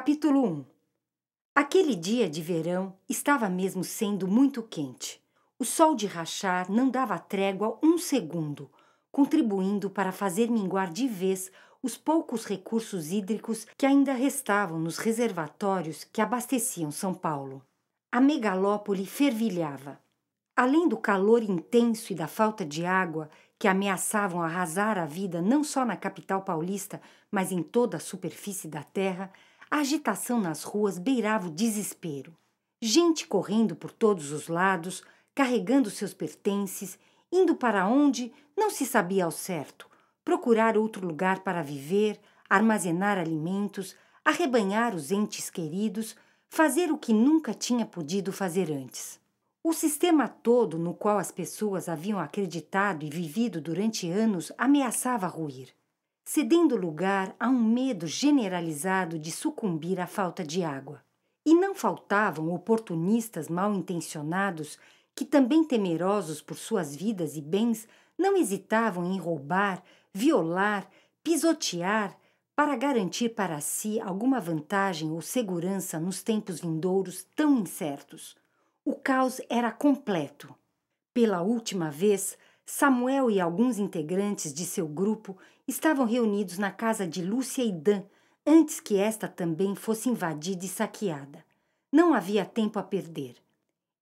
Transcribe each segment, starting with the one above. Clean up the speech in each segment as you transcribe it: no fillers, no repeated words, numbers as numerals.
Capítulo 1. Aquele dia de verão estava mesmo sendo muito quente. O sol de rachar não dava trégua um segundo, contribuindo para fazer minguar de vez os poucos recursos hídricos que ainda restavam nos reservatórios que abasteciam São Paulo. A megalópole fervilhava. Além do calor intenso e da falta de água que ameaçavam arrasar a vida não só na capital paulista, mas em toda a superfície da terra, a agitação nas ruas beirava o desespero. Gente correndo por todos os lados, carregando seus pertences, indo para onde não se sabia ao certo, procurar outro lugar para viver, armazenar alimentos, arrebanhar os entes queridos, fazer o que nunca tinha podido fazer antes. O sistema todo no qual as pessoas haviam acreditado e vivido durante anos ameaçava ruir, cedendo lugar a um medo generalizado de sucumbir à falta de água. E não faltavam oportunistas mal-intencionados que, também temerosos por suas vidas e bens, não hesitavam em roubar, violar, pisotear, para garantir para si alguma vantagem ou segurança nos tempos vindouros tão incertos. O caos era completo. Pela última vez, Samuel e alguns integrantes de seu grupo estavam reunidos na casa de Lúcia e Dan, antes que esta também fosse invadida e saqueada. Não havia tempo a perder.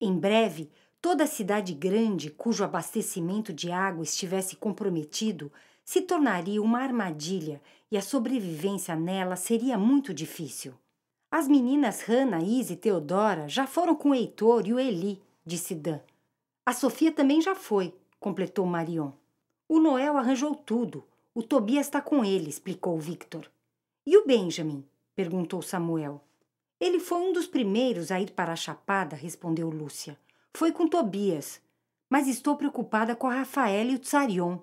Em breve, toda a cidade grande, cujo abastecimento de água estivesse comprometido, se tornaria uma armadilha e a sobrevivência nela seria muito difícil. As meninas Hannah, Isa e Teodora já foram com o Heitor e o Eli, disse Dan. A Sofia também já foi, completou Marion. O Noel arranjou tudo. O Tobias está com ele, explicou Victor. E o Benjamin? Perguntou Samuel. Ele foi um dos primeiros a ir para a Chapada, respondeu Lúcia. Foi com Tobias. Mas estou preocupada com a Rafaela e o Tsarion.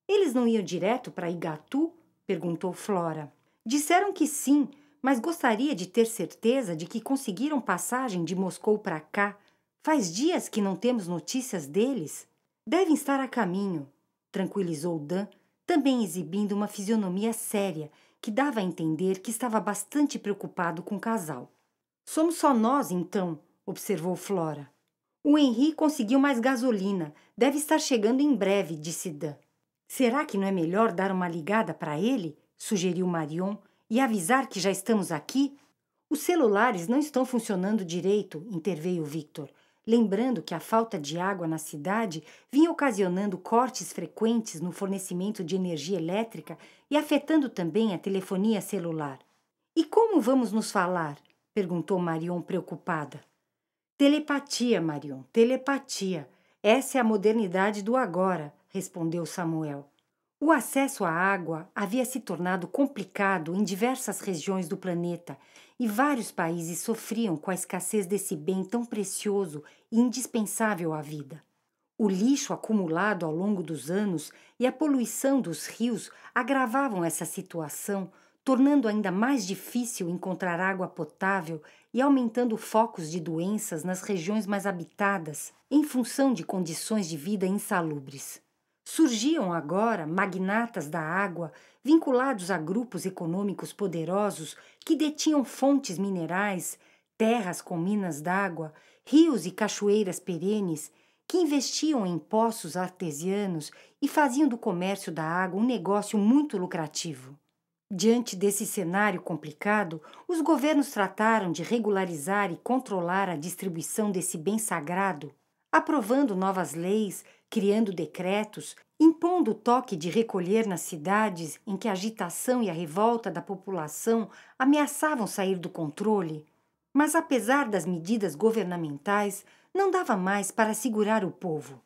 Eles não iam direto para Igatu? Perguntou Flora. Disseram que sim, mas gostaria de ter certeza de que conseguiram passagem de Moscou para cá. Faz dias que não temos notícias deles. Devem estar a caminho, tranquilizou Dan, também exibindo uma fisionomia séria que dava a entender que estava bastante preocupado com o casal. Somos só nós, então, observou Flora. O Henri conseguiu mais gasolina. Deve estar chegando em breve, disse Dan. Será que não é melhor dar uma ligada para ele? Sugeriu Marion, e avisar que já estamos aqui? Os celulares não estão funcionando direito, interveio Victor, lembrando que a falta de água na cidade vinha ocasionando cortes frequentes no fornecimento de energia elétrica e afetando também a telefonia celular. E como vamos nos falar? Perguntou Marion preocupada. Telepatia, Marion, telepatia. Essa é a modernidade do agora, respondeu Samuel. O acesso à água havia se tornado complicado em diversas regiões do planeta e vários países sofriam com a escassez desse bem tão precioso e indispensável à vida. O lixo acumulado ao longo dos anos e a poluição dos rios agravavam essa situação, tornando ainda mais difícil encontrar água potável e aumentando focos de doenças nas regiões mais habitadas, em função de condições de vida insalubres. Surgiam agora magnatas da água vinculados a grupos econômicos poderosos que detinham fontes minerais, terras com minas d'água, rios e cachoeiras perenes, que investiam em poços artesianos e faziam do comércio da água um negócio muito lucrativo. Diante desse cenário complicado, os governos trataram de regularizar e controlar a distribuição desse bem sagrado, aprovando novas leis, criando decretos, impondo o toque de recolher nas cidades em que a agitação e a revolta da população ameaçavam sair do controle. Mas, apesar das medidas governamentais, não dava mais para segurar o povo.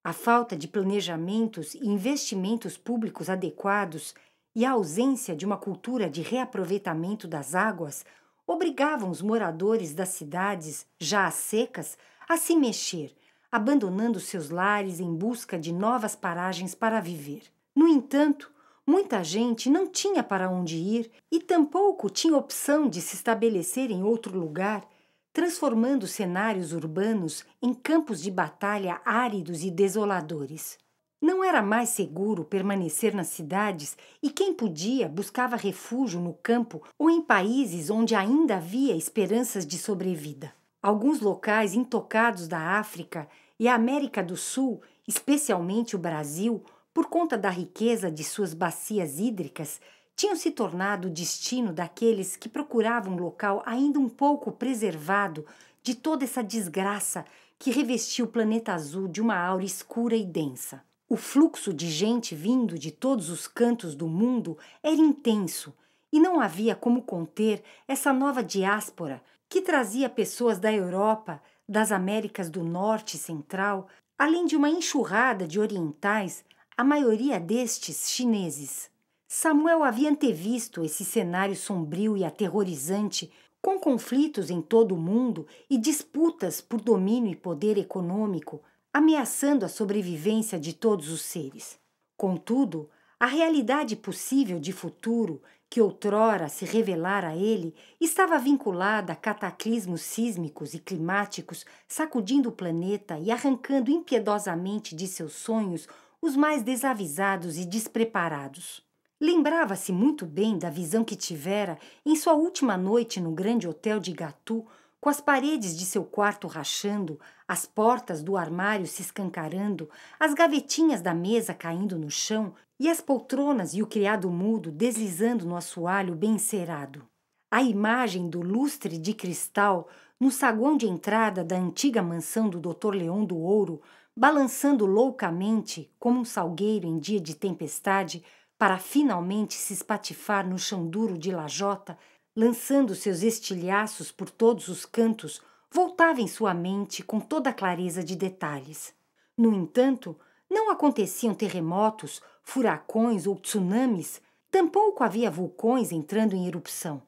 A falta de planejamentos e investimentos públicos adequados e a ausência de uma cultura de reaproveitamento das águas obrigavam os moradores das cidades, já secas, a se mexer, abandonando seus lares em busca de novas paragens para viver. No entanto, muita gente não tinha para onde ir e tampouco tinha opção de se estabelecer em outro lugar, transformando cenários urbanos em campos de batalha áridos e desoladores. Não era mais seguro permanecer nas cidades e quem podia buscava refúgio no campo ou em países onde ainda havia esperanças de sobrevida. Alguns locais intocados da África e a América do Sul, especialmente o Brasil, por conta da riqueza de suas bacias hídricas, tinham se tornado o destino daqueles que procuravam um local ainda um pouco preservado de toda essa desgraça que revestia o planeta azul de uma aura escura e densa. O fluxo de gente vindo de todos os cantos do mundo era intenso e não havia como conter essa nova diáspora que trazia pessoas da Europa, das Américas do Norte e Central, além de uma enxurrada de orientais, a maioria destes chineses. Samuel havia antevisto esse cenário sombrio e aterrorizante, com conflitos em todo o mundo e disputas por domínio e poder econômico, ameaçando a sobrevivência de todos os seres. Contudo, a realidade possível de futuro, que outrora se revelara a ele, estava vinculada a cataclismos sísmicos e climáticos sacudindo o planeta e arrancando impiedosamente de seus sonhos os mais desavisados e despreparados. Lembrava-se muito bem da visão que tivera em sua última noite no grande hotel de Gatu, com as paredes de seu quarto rachando, as portas do armário se escancarando, as gavetinhas da mesa caindo no chão e as poltronas e o criado mudo deslizando no assoalho bem encerado. A imagem do lustre de cristal no saguão de entrada da antiga mansão do Dr. Leão do Ouro, balançando loucamente como um salgueiro em dia de tempestade, para finalmente se espatifar no chão duro de lajota, lançando seus estilhaços por todos os cantos, voltava em sua mente com toda a clareza de detalhes. No entanto, não aconteciam terremotos, furacões ou tsunamis, tampouco havia vulcões entrando em erupção.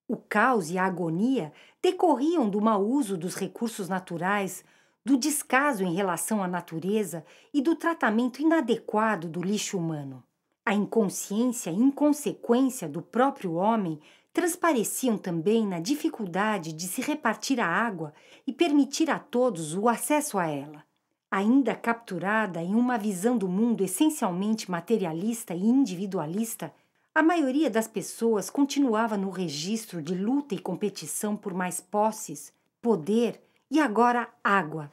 O caos e a agonia decorriam do mau uso dos recursos naturais, do descaso em relação à natureza e do tratamento inadequado do lixo humano. A inconsciência e inconsequência do próprio homem transpareciam também na dificuldade de se repartir a água e permitir a todos o acesso a ela. Ainda capturada em uma visão do mundo essencialmente materialista e individualista, a maioria das pessoas continuava no registro de luta e competição por mais posses, poder e agora água.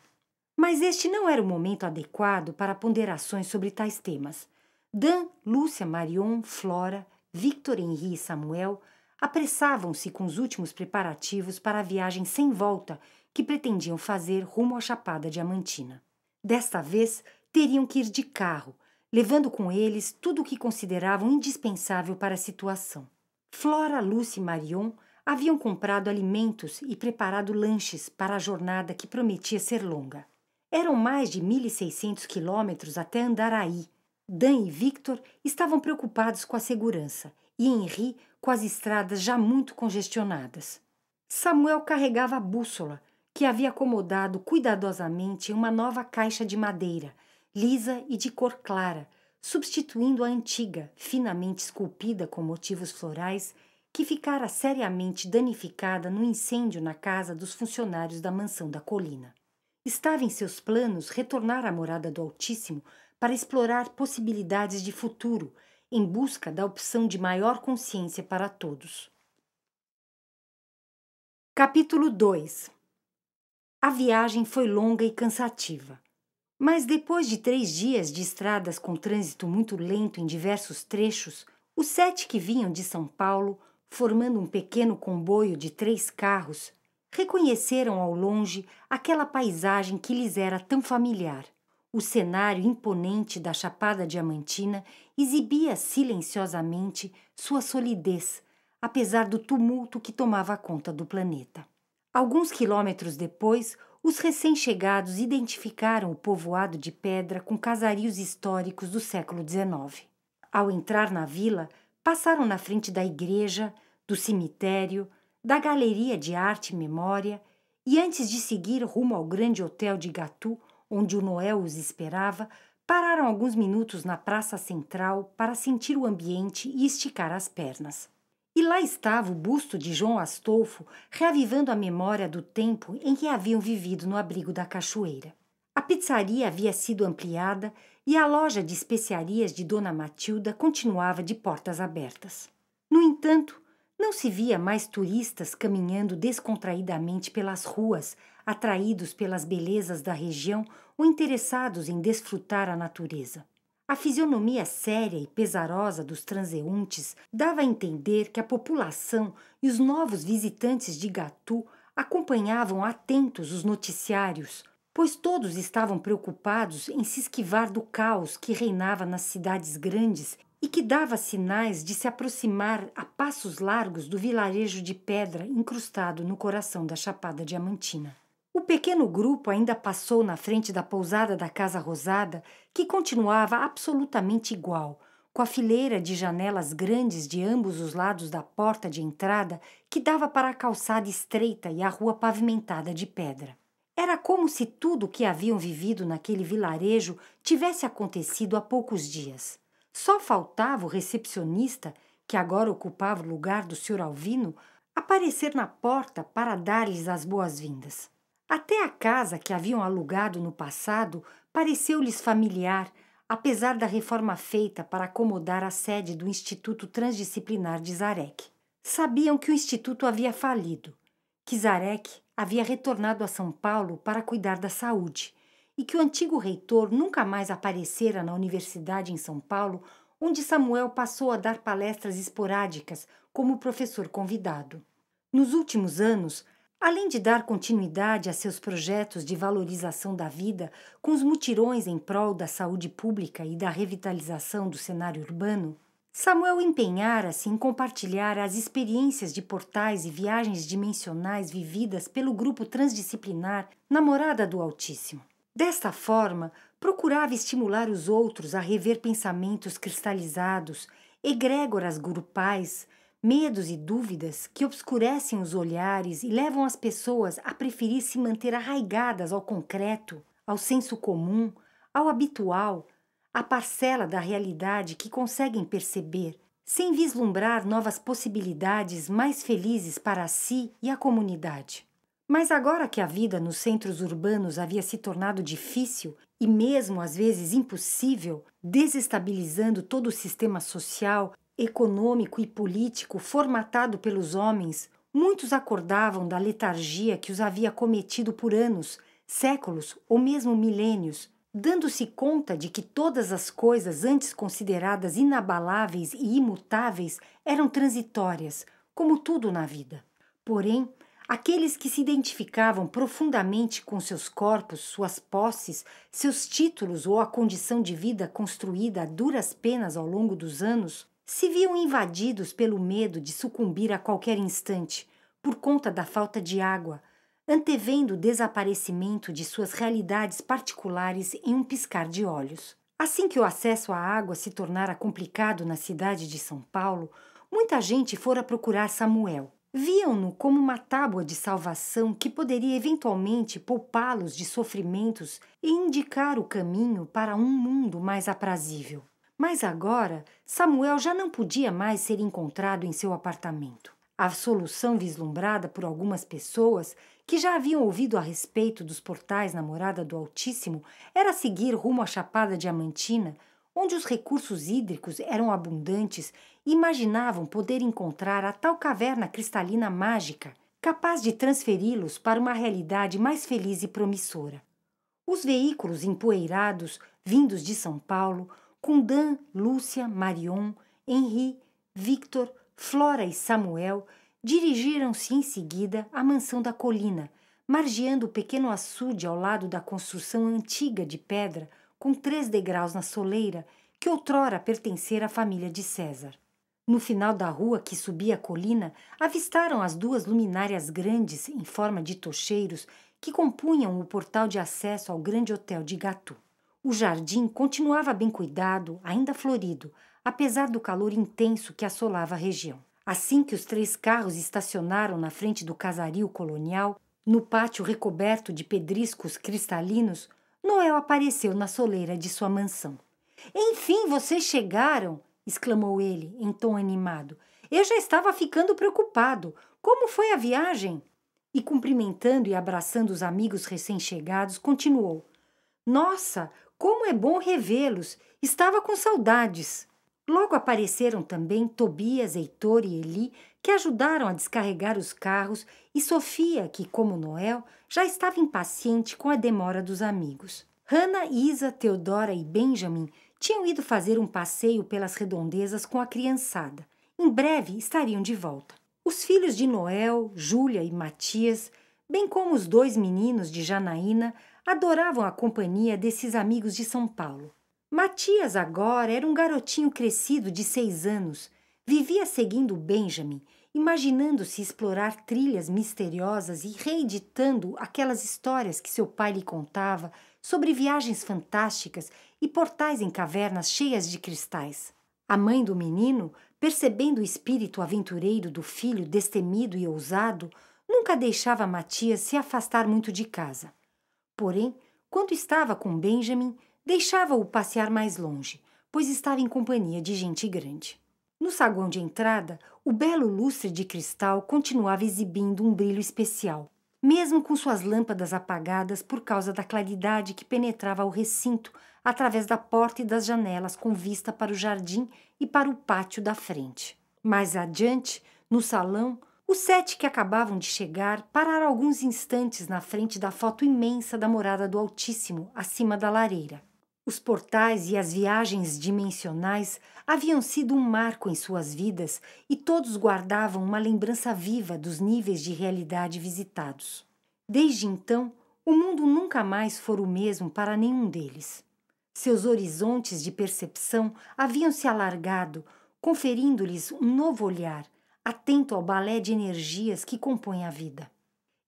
Mas este não era o momento adequado para ponderações sobre tais temas. Dan, Lúcia, Marion, Flora, Victor, Henri e Samuel apressavam-se com os últimos preparativos para a viagem sem volta que pretendiam fazer rumo à Chapada Diamantina. Desta vez, teriam que ir de carro, levando com eles tudo o que consideravam indispensável para a situação. Flora, Lúcia e Marion haviam comprado alimentos e preparado lanches para a jornada que prometia ser longa. Eram mais de 1.600 quilômetros até Andaraí. Dan e Victor estavam preocupados com a segurança e Henri com as estradas já muito congestionadas. Samuel carregava a bússola, que havia acomodado cuidadosamente em uma nova caixa de madeira, lisa e de cor clara, substituindo a antiga, finamente esculpida com motivos florais, que ficara seriamente danificada no incêndio na casa dos funcionários da mansão da colina. Estava em seus planos retornar à morada do Altíssimo para explorar possibilidades de futuro, em busca da opção de maior consciência para todos. Capítulo 2. A viagem foi longa e cansativa, mas depois de 3 dias de estradas com trânsito muito lento em diversos trechos, os 7 que vinham de São Paulo, formando um pequeno comboio de 3 carros, reconheceram ao longe aquela paisagem que lhes era tão familiar. O cenário imponente da Chapada Diamantina exibia silenciosamente sua solidez, apesar do tumulto que tomava conta do planeta. Alguns quilômetros depois, os recém-chegados identificaram o povoado de pedra com casarios históricos do século XIX. Ao entrar na vila, passaram na frente da igreja, do cemitério, da galeria de arte e memória e, antes de seguir rumo ao grande hotel de Gatu, onde o Noel os esperava, pararam alguns minutos na praça central para sentir o ambiente e esticar as pernas. E lá estava o busto de João Astolfo, reavivando a memória do tempo em que haviam vivido no abrigo da cachoeira. A pizzaria havia sido ampliada e a loja de especiarias de Dona Matilda continuava de portas abertas. No entanto, não se via mais turistas caminhando descontraidamente pelas ruas, atraídos pelas belezas da região ou interessados em desfrutar a natureza. A fisionomia séria e pesarosa dos transeuntes dava a entender que a população e os novos visitantes de Gatu acompanhavam atentos os noticiários, pois todos estavam preocupados em se esquivar do caos que reinava nas cidades grandes e que dava sinais de se aproximar a passos largos do vilarejo de pedra incrustado no coração da Chapada Diamantina. O pequeno grupo ainda passou na frente da pousada da Casa Rosada, que continuava absolutamente igual, com a fileira de janelas grandes de ambos os lados da porta de entrada que dava para a calçada estreita e a rua pavimentada de pedra. Era como se tudo o que haviam vivido naquele vilarejo tivesse acontecido há poucos dias. Só faltava o recepcionista, que agora ocupava o lugar do Sr. Alvino, aparecer na porta para dar-lhes as boas-vindas. Até a casa que haviam alugado no passado pareceu-lhes familiar, apesar da reforma feita para acomodar a sede do Instituto Transdisciplinar de Zarec. Sabiam que o Instituto havia falido, que Zarec havia retornado a São Paulo para cuidar da saúde e que o antigo reitor nunca mais aparecera na universidade em São Paulo, onde Samuel passou a dar palestras esporádicas como professor convidado. Nos últimos anos, além de dar continuidade a seus projetos de valorização da vida com os mutirões em prol da saúde pública e da revitalização do cenário urbano, Samuel empenhara-se em compartilhar as experiências de portais e viagens dimensionais vividas pelo grupo transdisciplinar na Morada do Altíssimo. Desta forma, procurava estimular os outros a rever pensamentos cristalizados, egrégoras grupais, medos e dúvidas que obscurecem os olhares e levam as pessoas a preferir se manter arraigadas ao concreto, ao senso comum, ao habitual, à parcela da realidade que conseguem perceber, sem vislumbrar novas possibilidades mais felizes para si e a comunidade. Mas agora que a vida nos centros urbanos havia se tornado difícil e mesmo às vezes impossível, desestabilizando todo o sistema social, econômico e político formatado pelos homens, muitos acordavam da letargia que os havia cometido por anos, séculos ou mesmo milênios, dando-se conta de que todas as coisas antes consideradas inabaláveis e imutáveis eram transitórias, como tudo na vida. Porém, aqueles que se identificavam profundamente com seus corpos, suas posses, seus títulos ou a condição de vida construída a duras penas ao longo dos anos, se viam invadidos pelo medo de sucumbir a qualquer instante, por conta da falta de água, antevendo o desaparecimento de suas realidades particulares em um piscar de olhos. Assim que o acesso à água se tornara complicado na cidade de São Paulo, muita gente fora procurar Samuel. Viam-no como uma tábua de salvação que poderia eventualmente poupá-los de sofrimentos e indicar o caminho para um mundo mais aprazível. Mas agora, Samuel já não podia mais ser encontrado em seu apartamento. A solução vislumbrada por algumas pessoas que já haviam ouvido a respeito dos portais na Morada do Altíssimo era seguir rumo à Chapada Diamantina, onde os recursos hídricos eram abundantes e imaginavam poder encontrar a tal caverna cristalina mágica, capaz de transferi-los para uma realidade mais feliz e promissora. Os veículos empoeirados, vindos de São Paulo, com Dan, Lúcia, Marion, Henri, Victor, Flora e Samuel, dirigiram-se em seguida à mansão da colina, margeando o pequeno açude ao lado da construção antiga de pedra com 3 degraus na soleira, que outrora pertencera à família de César. No final da rua que subia a colina, avistaram as 2 luminárias grandes, em forma de tocheiros, que compunham o portal de acesso ao grande hotel de Gatu. O jardim continuava bem cuidado, ainda florido, apesar do calor intenso que assolava a região. Assim que os 3 carros estacionaram na frente do casario colonial, no pátio recoberto de pedriscos cristalinos, Noel apareceu na soleira de sua mansão. — Enfim, vocês chegaram! Exclamou ele, em tom animado. — Eu já estava ficando preocupado. Como foi a viagem? E, cumprimentando e abraçando os amigos recém-chegados, continuou. — Nossa, Como é bom revê-los! Estava com saudades. Logo apareceram também Tobias, Heitor e Eli, que ajudaram a descarregar os carros, e Sofia, que, como Noel, já estava impaciente com a demora dos amigos. Hannah, Isa, Teodora e Benjamin tinham ido fazer um passeio pelas redondezas com a criançada. Em breve estariam de volta. Os filhos de Noel, Júlia e Matias, bem como os 2 meninos de Janaína, adoravam a companhia desses amigos de São Paulo. Matias agora era um garotinho crescido de 6 anos. Vivia seguindo Benjamin, imaginando-se explorar trilhas misteriosas e reeditando aquelas histórias que seu pai lhe contava sobre viagens fantásticas e portais em cavernas cheias de cristais. A mãe do menino, percebendo o espírito aventureiro do filho destemido e ousado, nunca deixava Matias se afastar muito de casa. Porém, quando estava com Benjamin, deixava-o passear mais longe, pois estava em companhia de gente grande. No saguão de entrada, o belo lustre de cristal continuava exibindo um brilho especial, mesmo com suas lâmpadas apagadas por causa da claridade que penetrava ao recinto através da porta e das janelas com vista para o jardim e para o pátio da frente. Mais adiante, no salão, os 7 que acabavam de chegar pararam alguns instantes na frente da foto imensa da morada do Altíssimo, acima da lareira. Os portais e as viagens dimensionais haviam sido um marco em suas vidas e todos guardavam uma lembrança viva dos níveis de realidade visitados. Desde então, o mundo nunca mais fora o mesmo para nenhum deles. Seus horizontes de percepção haviam se alargado, conferindo-lhes um novo olhar, atento ao balé de energias que compõe a vida.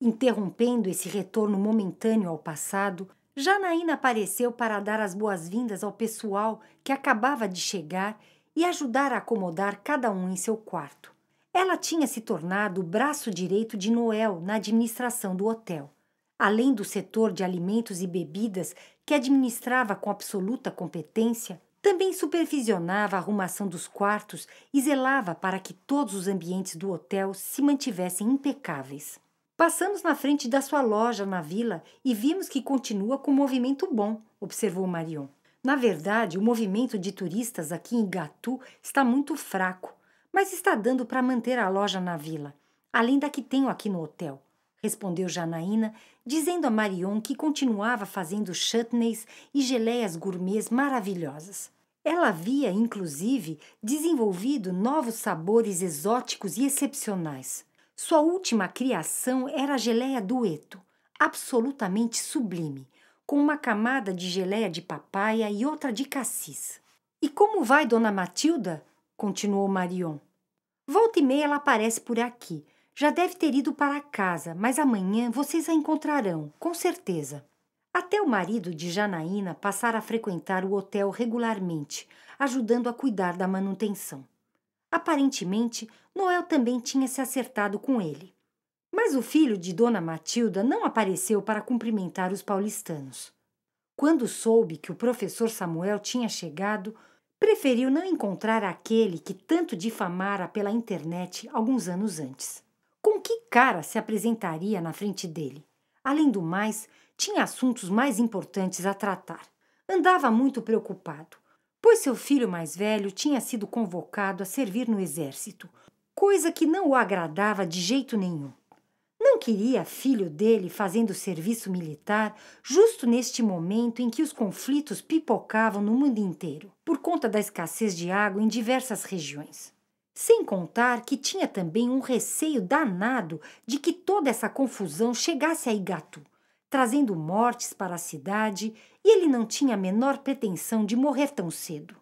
Interrompendo esse retorno momentâneo ao passado, Janaína apareceu para dar as boas-vindas ao pessoal que acabava de chegar e ajudar a acomodar cada um em seu quarto. Ela tinha se tornado o braço direito de Noel na administração do hotel. Além do setor de alimentos e bebidas, que administrava com absoluta competência, também supervisionava a arrumação dos quartos e zelava para que todos os ambientes do hotel se mantivessem impecáveis. Passamos na frente da sua loja na vila e vimos que continua com movimento bom, observou Marion. Na verdade, o movimento de turistas aqui em Igatu está muito fraco, mas está dando para manter a loja na vila, além da que tenho aqui no hotel, respondeu Janaína, dizendo a Marion que continuava fazendo chutneys e geleias gourmets maravilhosas. Ela havia, inclusive, desenvolvido novos sabores exóticos e excepcionais. Sua última criação era a geleia dueto, absolutamente sublime, com uma camada de geleia de papaya e outra de cassis. E como vai, Dona Matilda? Continuou Marion. Volta e meia ela aparece por aqui. Já deve ter ido para casa, mas amanhã vocês a encontrarão, com certeza. Até o marido de Janaína passara a frequentar o hotel regularmente, ajudando a cuidar da manutenção. Aparentemente, Noel também tinha se acertado com ele. Mas o filho de Dona Matilda não apareceu para cumprimentar os paulistanos. Quando soube que o professor Samuel tinha chegado, preferiu não encontrar aquele que tanto difamara pela internet alguns anos antes. Com que cara se apresentaria na frente dele? Além do mais, tinha assuntos mais importantes a tratar. Andava muito preocupado, pois seu filho mais velho tinha sido convocado a servir no exército, coisa que não o agradava de jeito nenhum. Não queria filho dele fazendo serviço militar justo neste momento em que os conflitos pipocavam no mundo inteiro, por conta da escassez de água em diversas regiões. Sem contar que tinha também um receio danado de que toda essa confusão chegasse a Igatu, trazendo mortes para a cidade, e ele não tinha a menor pretensão de morrer tão cedo.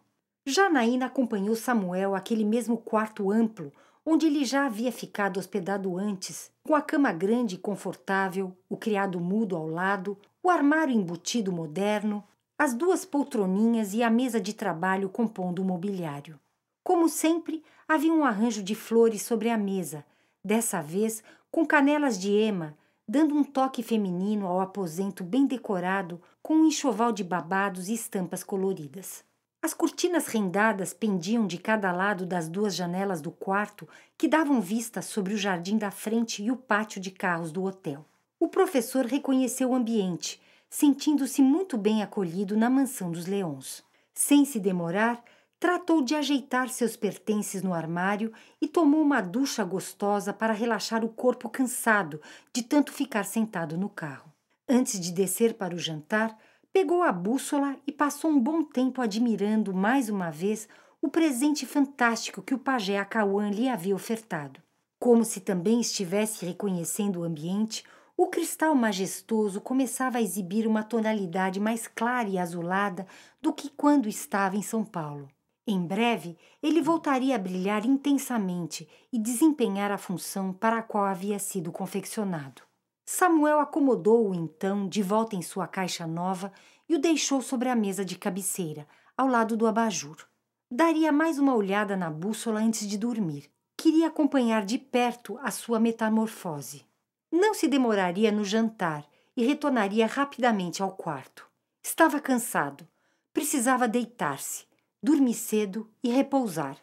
Janaína acompanhou Samuel àquele mesmo quarto amplo, onde ele já havia ficado hospedado antes, com a cama grande e confortável, o criado mudo ao lado, o armário embutido moderno, as 2 poltroninhas e a mesa de trabalho compondo o mobiliário. Como sempre, havia um arranjo de flores sobre a mesa, dessa vez com canelas de ema, dando um toque feminino ao aposento bem decorado com um enxoval de babados e estampas coloridas. As cortinas rendadas pendiam de cada lado das 2 janelas do quarto que davam vista sobre o jardim da frente e o pátio de carros do hotel. O professor reconheceu o ambiente, sentindo-se muito bem acolhido na mansão dos Leões. Sem se demorar, tratou de ajeitar seus pertences no armário e tomou uma ducha gostosa para relaxar o corpo cansado de tanto ficar sentado no carro. Antes de descer para o jantar, pegou a bússola e passou um bom tempo admirando mais uma vez o presente fantástico que o pajé Acauã lhe havia ofertado. Como se também estivesse reconhecendo o ambiente, o cristal majestoso começava a exibir uma tonalidade mais clara e azulada do que quando estava em São Paulo. Em breve, ele voltaria a brilhar intensamente e desempenhar a função para a qual havia sido confeccionado. Samuel acomodou-o então de volta em sua caixa nova e o deixou sobre a mesa de cabeceira, ao lado do abajur. Daria mais uma olhada na bússola antes de dormir. Queria acompanhar de perto a sua metamorfose. Não se demoraria no jantar e retornaria rapidamente ao quarto. Estava cansado. Precisava deitar-se, dormir cedo e repousar.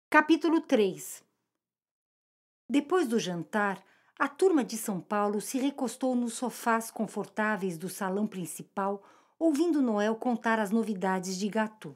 Capítulo 3. Depois do jantar, a turma de São Paulo se recostou nos sofás confortáveis do salão principal, ouvindo Noel contar as novidades de Gatu.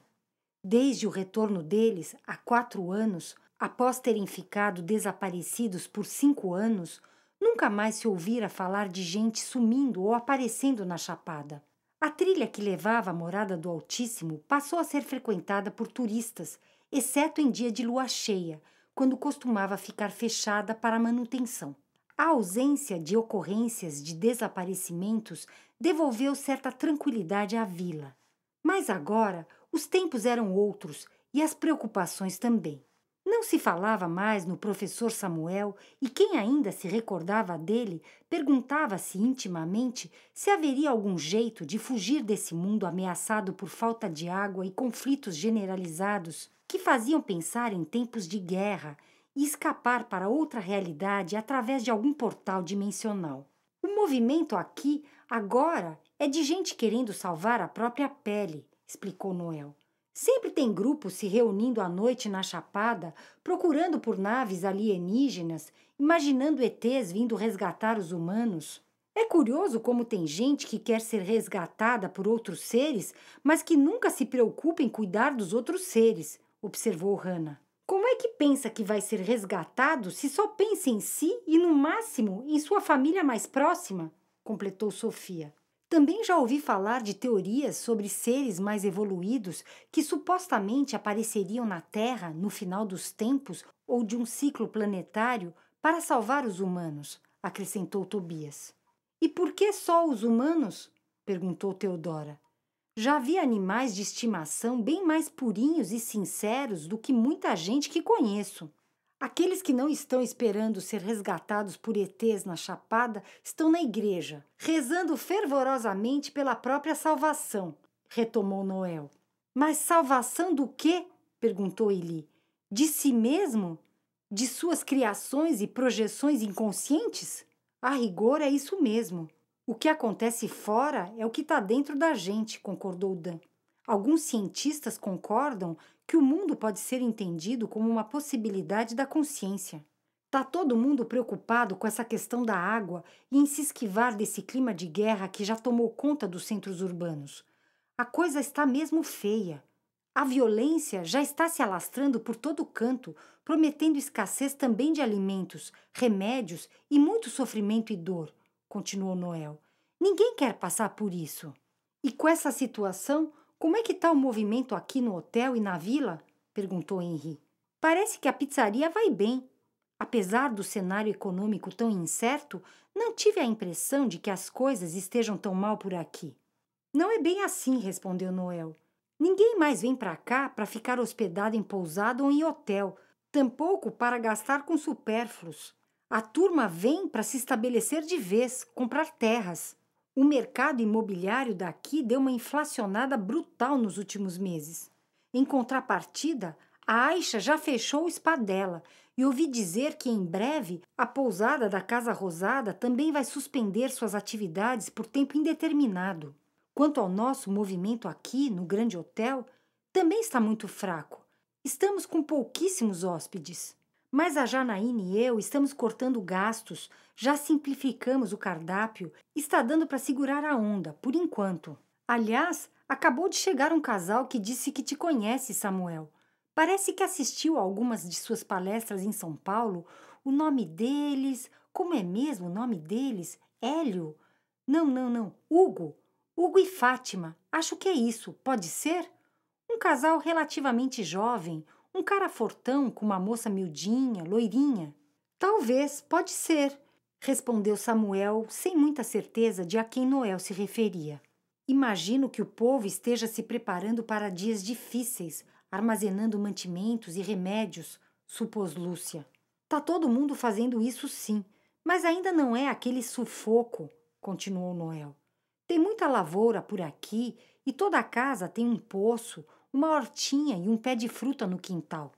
Desde o retorno deles, há 4 anos, após terem ficado desaparecidos por 5 anos, nunca mais se ouvira falar de gente sumindo ou aparecendo na Chapada. A trilha que levava à morada do Altíssimo passou a ser frequentada por turistas, exceto em dia de lua cheia, quando costumava ficar fechada para manutenção. A ausência de ocorrências de desaparecimentos devolveu certa tranquilidade à vila. Mas agora os tempos eram outros e as preocupações também. Não se falava mais no professor Samuel e quem ainda se recordava dele perguntava-se intimamente se haveria algum jeito de fugir desse mundo ameaçado por falta de água e conflitos generalizados que faziam pensar em tempos de guerra e escapar para outra realidade através de algum portal dimensional. O movimento aqui, agora, é de gente querendo salvar a própria pele, explicou Noel. Sempre tem grupos se reunindo à noite na Chapada, procurando por naves alienígenas, imaginando ETs vindo resgatar os humanos. É curioso como tem gente que quer ser resgatada por outros seres, mas que nunca se preocupa em cuidar dos outros seres, observou Hannah. Como é que pensa que vai ser resgatado se só pensa em si e, no máximo, em sua família mais próxima? Completou Sofia. Também já ouvi falar de teorias sobre seres mais evoluídos que supostamente apareceriam na Terra no final dos tempos ou de um ciclo planetário para salvar os humanos, acrescentou Tobias. E por que só os humanos? Perguntou Teodora. Já vi animais de estimação bem mais purinhos e sinceros do que muita gente que conheço. Aqueles que não estão esperando ser resgatados por ETs na Chapada estão na igreja, rezando fervorosamente pela própria salvação, retomou Noel. Mas salvação do quê? Perguntou Eli. De si mesmo? De suas criações e projeções inconscientes? A rigor é isso mesmo. O que acontece fora é o que está dentro da gente, concordou Dan. Alguns cientistas concordam que o mundo pode ser entendido como uma possibilidade da consciência. Está todo mundo preocupado com essa questão da água e em se esquivar desse clima de guerra que já tomou conta dos centros urbanos. A coisa está mesmo feia. A violência já está se alastrando por todo canto, prometendo escassez também de alimentos, remédios e muito sofrimento e dor, continuou Noel. Ninguém quer passar por isso. E com essa situação, como é que está o movimento aqui no hotel e na vila? Perguntou Henri. Parece que a pizzaria vai bem. Apesar do cenário econômico tão incerto, não tive a impressão de que as coisas estejam tão mal por aqui. Não é bem assim, respondeu Noel. Ninguém mais vem para cá para ficar hospedado em pousada ou em hotel, tampouco para gastar com supérfluos. A turma vem para se estabelecer de vez, comprar terras. O mercado imobiliário daqui deu uma inflacionada brutal nos últimos meses. Em contrapartida, a Aisha já fechou o spa dela e ouvi dizer que em breve a pousada da Casa Rosada também vai suspender suas atividades por tempo indeterminado. Quanto ao nosso movimento aqui no grande hotel, também está muito fraco. Estamos com pouquíssimos hóspedes. Mas a Janaína e eu estamos cortando gastos, já simplificamos o cardápio, está dando para segurar a onda, por enquanto. Aliás, acabou de chegar um casal que disse que te conhece, Samuel. Parece que assistiu a algumas de suas palestras em São Paulo. O nome deles, como é mesmo o nome deles? Hélio? Não. Hugo. Hugo e Fátima. Acho que é isso. Pode ser? Um casal relativamente jovem, um cara fortão com uma moça miudinha, loirinha. Talvez, pode ser, respondeu Samuel, sem muita certeza de a quem Noel se referia. Imagino que o povo esteja se preparando para dias difíceis, armazenando mantimentos e remédios, supôs Lúcia. Tá todo mundo fazendo isso sim, mas ainda não é aquele sufoco, continuou Noel. Tem muita lavoura por aqui e toda a casa tem um poço, uma hortinha e um pé de fruta no quintal.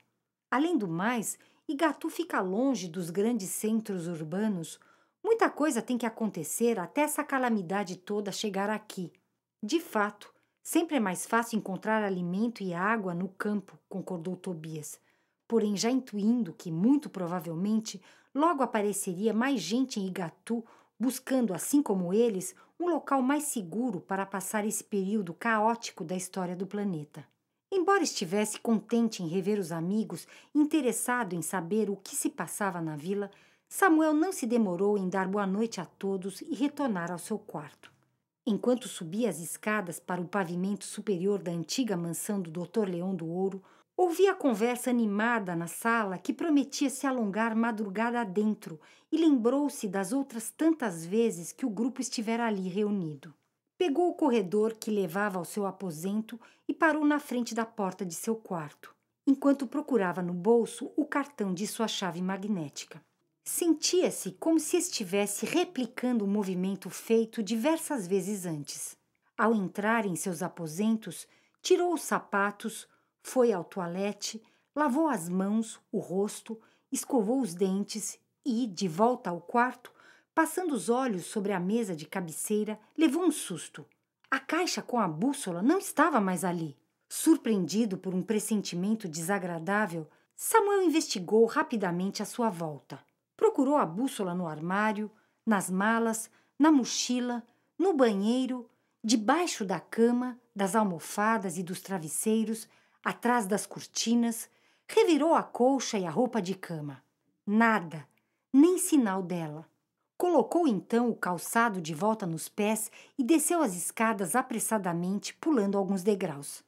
Além do mais, Igatu fica longe dos grandes centros urbanos. Muita coisa tem que acontecer até essa calamidade toda chegar aqui. De fato, sempre é mais fácil encontrar alimento e água no campo, concordou Tobias, porém já intuindo que, muito provavelmente, logo apareceria mais gente em Igatu buscando, assim como eles, um local mais seguro para passar esse período caótico da história do planeta. Embora estivesse contente em rever os amigos, interessado em saber o que se passava na vila, Samuel não se demorou em dar boa noite a todos e retornar ao seu quarto. Enquanto subia as escadas para o pavimento superior da antiga mansão do Dr. Leão do Ouro, ouvia a conversa animada na sala que prometia se alongar madrugada adentro e lembrou-se das outras tantas vezes que o grupo estivera ali reunido. Pegou o corredor que levava ao seu aposento e parou na frente da porta de seu quarto, enquanto procurava no bolso o cartão de sua chave magnética. Sentia-se como se estivesse replicando o movimento feito diversas vezes antes. Ao entrar em seus aposentos, tirou os sapatos, foi ao toalete, lavou as mãos, o rosto, escovou os dentes e, de volta ao quarto, passando os olhos sobre a mesa de cabeceira, levou um susto. A caixa com a bússola não estava mais ali. Surpreendido por um pressentimento desagradável, Samuel investigou rapidamente à sua volta. Procurou a bússola no armário, nas malas, na mochila, no banheiro, debaixo da cama, das almofadas e dos travesseiros, atrás das cortinas, revirou a colcha e a roupa de cama. Nada, nem sinal dela. Colocou então o calçado de volta nos pés e desceu as escadas apressadamente, pulando alguns degraus.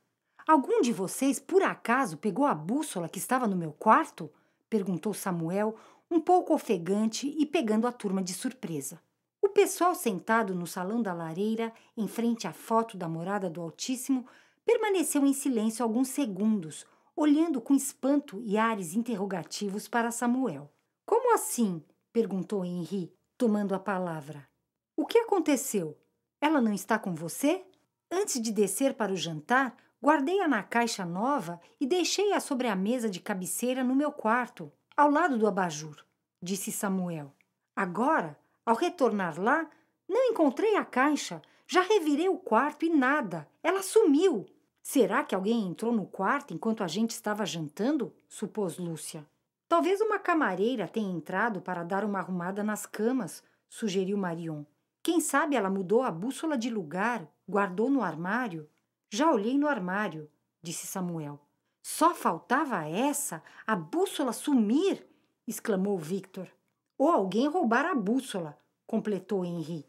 Algum de vocês, por acaso, pegou a bússola que estava no meu quarto? Perguntou Samuel, um pouco ofegante e pegando a turma de surpresa. O pessoal sentado no salão da lareira, em frente à foto da morada do Altíssimo, permaneceu em silêncio alguns segundos, olhando com espanto e ares interrogativos para Samuel. — Como assim? Perguntou Henri, tomando a palavra. — O que aconteceu? Ela não está com você? Antes de descer para o jantar, guardei-a na caixa nova e deixei-a sobre a mesa de cabeceira no meu quarto, ao lado do abajur, disse Samuel. Agora, ao retornar lá, não encontrei a caixa. Já revirei o quarto e nada. Ela sumiu. Será que alguém entrou no quarto enquanto a gente estava jantando? Supôs Lúcia. Talvez uma camareira tenha entrado para dar uma arrumada nas camas, sugeriu Marion. Quem sabe ela mudou a bússola de lugar, guardou no armário? Já olhei no armário, disse Samuel. Só faltava essa, a bússola sumir, exclamou Victor. Ou alguém roubar a bússola, completou Henri.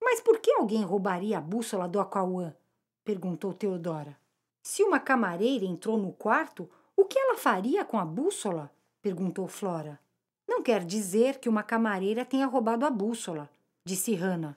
Mas por que alguém roubaria a bússola do Acauã? Perguntou Teodora. Se uma camareira entrou no quarto, o que ela faria com a bússola? Perguntou Flora. Não quer dizer que uma camareira tenha roubado a bússola, disse Hannah.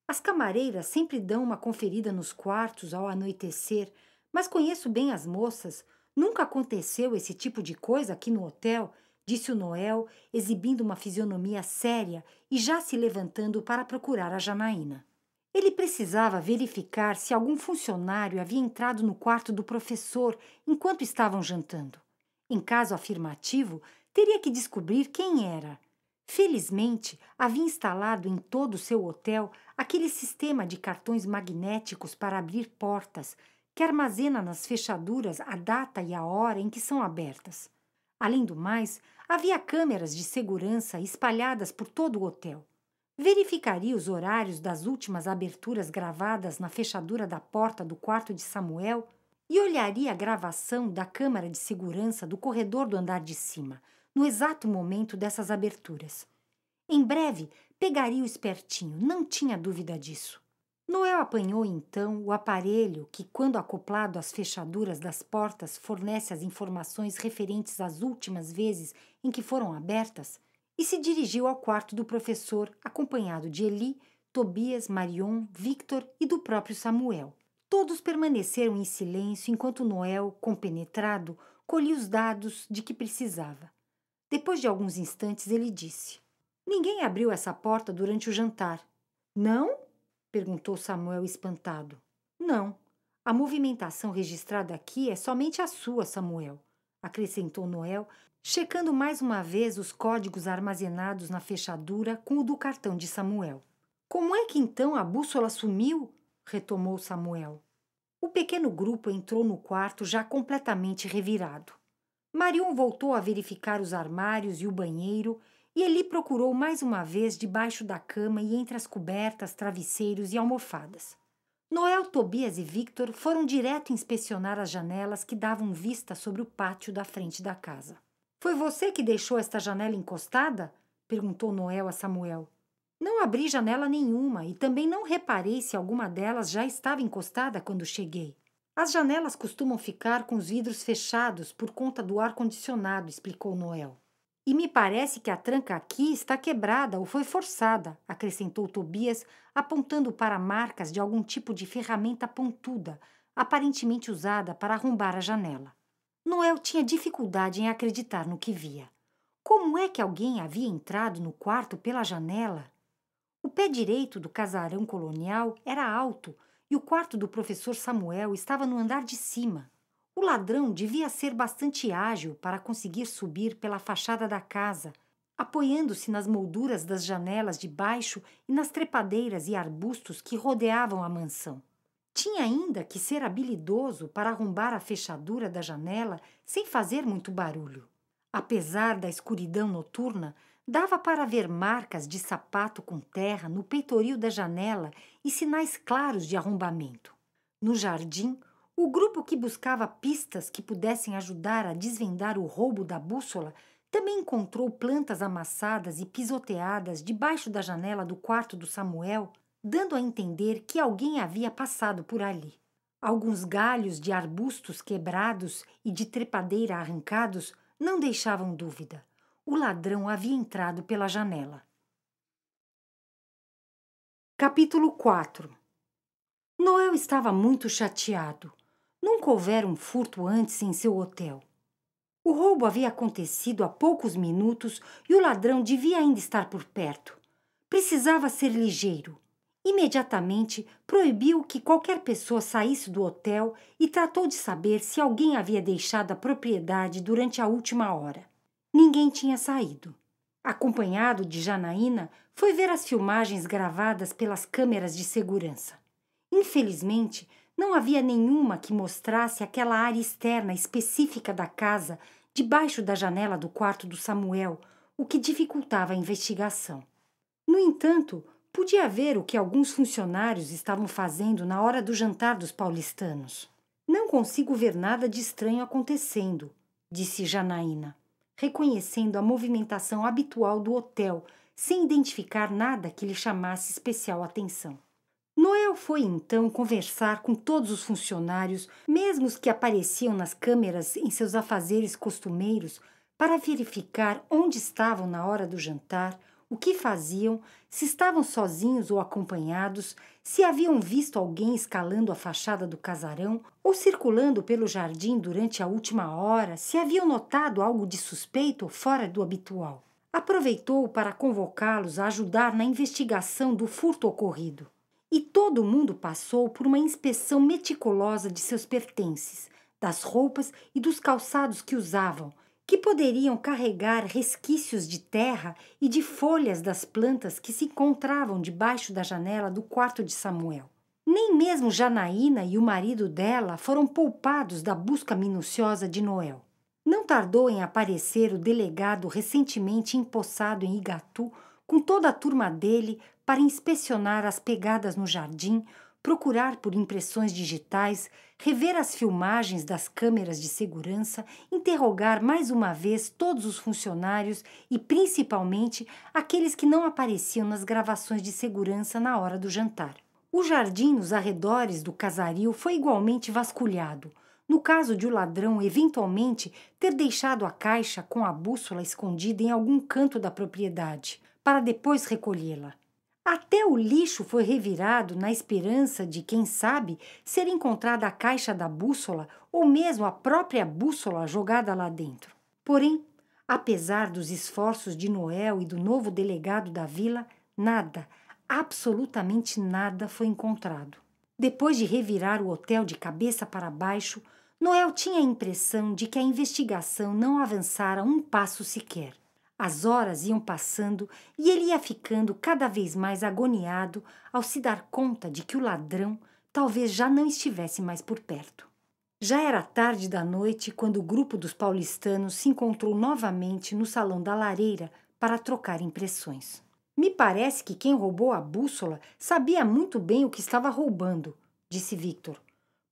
As camareiras sempre dão uma conferida nos quartos ao anoitecer, mas conheço bem as moças. Nunca aconteceu esse tipo de coisa aqui no hotel, disse o Noel, exibindo uma fisionomia séria e já se levantando para procurar a Janaína. Ele precisava verificar se algum funcionário havia entrado no quarto do professor enquanto estavam jantando. Em caso afirmativo, teria que descobrir quem era. Felizmente, havia instalado em todo o seu hotel aquele sistema de cartões magnéticos para abrir portas, que armazena nas fechaduras a data e a hora em que são abertas. Além do mais, havia câmeras de segurança espalhadas por todo o hotel. Verificaria os horários das últimas aberturas gravadas na fechadura da porta do quarto de Samuel e olharia a gravação da câmara de segurança do corredor do andar de cima, no exato momento dessas aberturas. Em breve, pegaria o espertinho, não tinha dúvida disso. Noel apanhou então o aparelho que, quando acoplado às fechaduras das portas, fornece as informações referentes às últimas vezes em que foram abertas, e se dirigiu ao quarto do professor, acompanhado de Eli, Tobias, Marion, Victor e do próprio Samuel. Todos permaneceram em silêncio enquanto Noel, compenetrado, colhia os dados de que precisava. Depois de alguns instantes, ele disse: "Ninguém abriu essa porta durante o jantar." "Não?" perguntou Samuel espantado. "Não. A movimentação registrada aqui é somente a sua, Samuel", acrescentou Noel, checando mais uma vez os códigos armazenados na fechadura com o do cartão de Samuel. "Como é que então a bússola sumiu?" retomou Samuel. O pequeno grupo entrou no quarto já completamente revirado. Marion voltou a verificar os armários e o banheiro e Eli procurou mais uma vez debaixo da cama e entre as cobertas, travesseiros e almofadas. Noel, Tobias e Victor foram direto inspecionar as janelas que davam vista sobre o pátio da frente da casa. "Foi você que deixou esta janela encostada?" perguntou Noel a Samuel. "Não abri janela nenhuma e também não reparei se alguma delas já estava encostada quando cheguei. As janelas costumam ficar com os vidros fechados por conta do ar-condicionado", explicou Noel. "E me parece que a tranca aqui está quebrada ou foi forçada", acrescentou Tobias, apontando para marcas de algum tipo de ferramenta pontuda, aparentemente usada para arrombar a janela. Noel tinha dificuldade em acreditar no que via. Como é que alguém havia entrado no quarto pela janela? O pé direito do casarão colonial era alto e o quarto do professor Samuel estava no andar de cima. O ladrão devia ser bastante ágil para conseguir subir pela fachada da casa, apoiando-se nas molduras das janelas de baixo e nas trepadeiras e arbustos que rodeavam a mansão. Tinha ainda que ser habilidoso para arrombar a fechadura da janela sem fazer muito barulho. Apesar da escuridão noturna, dava para ver marcas de sapato com terra no peitoril da janela e sinais claros de arrombamento. No jardim, o grupo que buscava pistas que pudessem ajudar a desvendar o roubo da bússola também encontrou plantas amassadas e pisoteadas debaixo da janela do quarto do Samuel, dando a entender que alguém havia passado por ali. Alguns galhos de arbustos quebrados e de trepadeira arrancados não deixavam dúvida. O ladrão havia entrado pela janela. Capítulo 4. Noel estava muito chateado. Nunca houvera um furto antes em seu hotel. O roubo havia acontecido há poucos minutos e o ladrão devia ainda estar por perto. Precisava ser ligeiro. Imediatamente proibiu que qualquer pessoa saísse do hotel e tratou de saber se alguém havia deixado a propriedade durante a última hora. Ninguém tinha saído. Acompanhado de Janaína, foi ver as filmagens gravadas pelas câmeras de segurança. Infelizmente, não havia nenhuma que mostrasse aquela área externa específica da casa debaixo da janela do quarto do Samuel, o que dificultava a investigação. No entanto, podia ver o que alguns funcionários estavam fazendo na hora do jantar dos paulistanos. "Não consigo ver nada de estranho acontecendo", disse Janaína, reconhecendo a movimentação habitual do hotel, sem identificar nada que lhe chamasse especial atenção. Noel foi então conversar com todos os funcionários, mesmo os que apareciam nas câmeras em seus afazeres costumeiros, para verificar onde estavam na hora do jantar, o que faziam, se estavam sozinhos ou acompanhados, se haviam visto alguém escalando a fachada do casarão ou circulando pelo jardim durante a última hora, se haviam notado algo de suspeito ou fora do habitual. Aproveitou para convocá-los a ajudar na investigação do furto ocorrido. E todo mundo passou por uma inspeção meticulosa de seus pertences, das roupas e dos calçados que usavam, que poderiam carregar resquícios de terra e de folhas das plantas que se encontravam debaixo da janela do quarto de Samuel. Nem mesmo Janaína e o marido dela foram poupados da busca minuciosa de Noel. Não tardou em aparecer o delegado recentemente empossado em Igatu, com toda a turma dele, para inspecionar as pegadas no jardim, procurar por impressões digitais, rever as filmagens das câmeras de segurança, interrogar mais uma vez todos os funcionários e, principalmente, aqueles que não apareciam nas gravações de segurança na hora do jantar. O jardim nos arredores do casario foi igualmente vasculhado, no caso de o ladrão eventualmente ter deixado a caixa com a bússola escondida em algum canto da propriedade, para depois recolhê-la. Até o lixo foi revirado na esperança de, quem sabe, ser encontrada a caixa da bússola ou mesmo a própria bússola jogada lá dentro. Porém, apesar dos esforços de Noel e do novo delegado da vila, nada, absolutamente nada foi encontrado. Depois de revirar o hotel de cabeça para baixo, Noel tinha a impressão de que a investigação não avançara um passo sequer. As horas iam passando e ele ia ficando cada vez mais agoniado ao se dar conta de que o ladrão talvez já não estivesse mais por perto. Já era tarde da noite quando o grupo dos paulistanos se encontrou novamente no salão da lareira para trocar impressões. Me parece que quem roubou a bússola sabia muito bem o que estava roubando, disse Victor,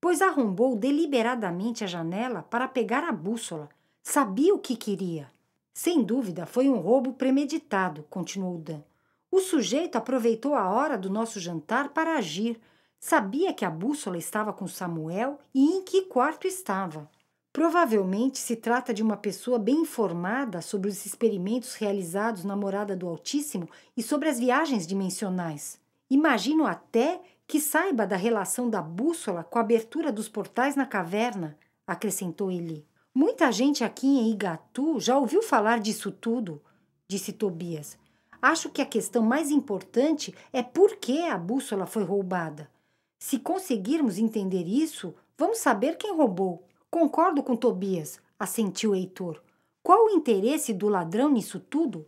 pois arrombou deliberadamente a janela para pegar a bússola. Sabia o que queria. Sem dúvida, foi um roubo premeditado, continuou Dan. O sujeito aproveitou a hora do nosso jantar para agir. Sabia que a bússola estava com Samuel e em que quarto estava. Provavelmente se trata de uma pessoa bem informada sobre os experimentos realizados na morada do Altíssimo e sobre as viagens dimensionais. Imagino até que saiba da relação da bússola com a abertura dos portais na caverna, acrescentou Eli. Muita gente aqui em Igatu já ouviu falar disso tudo, disse Tobias. Acho que a questão mais importante é por que a bússola foi roubada. Se conseguirmos entender isso, vamos saber quem roubou. Concordo com Tobias, assentiu Heitor. Qual o interesse do ladrão nisso tudo?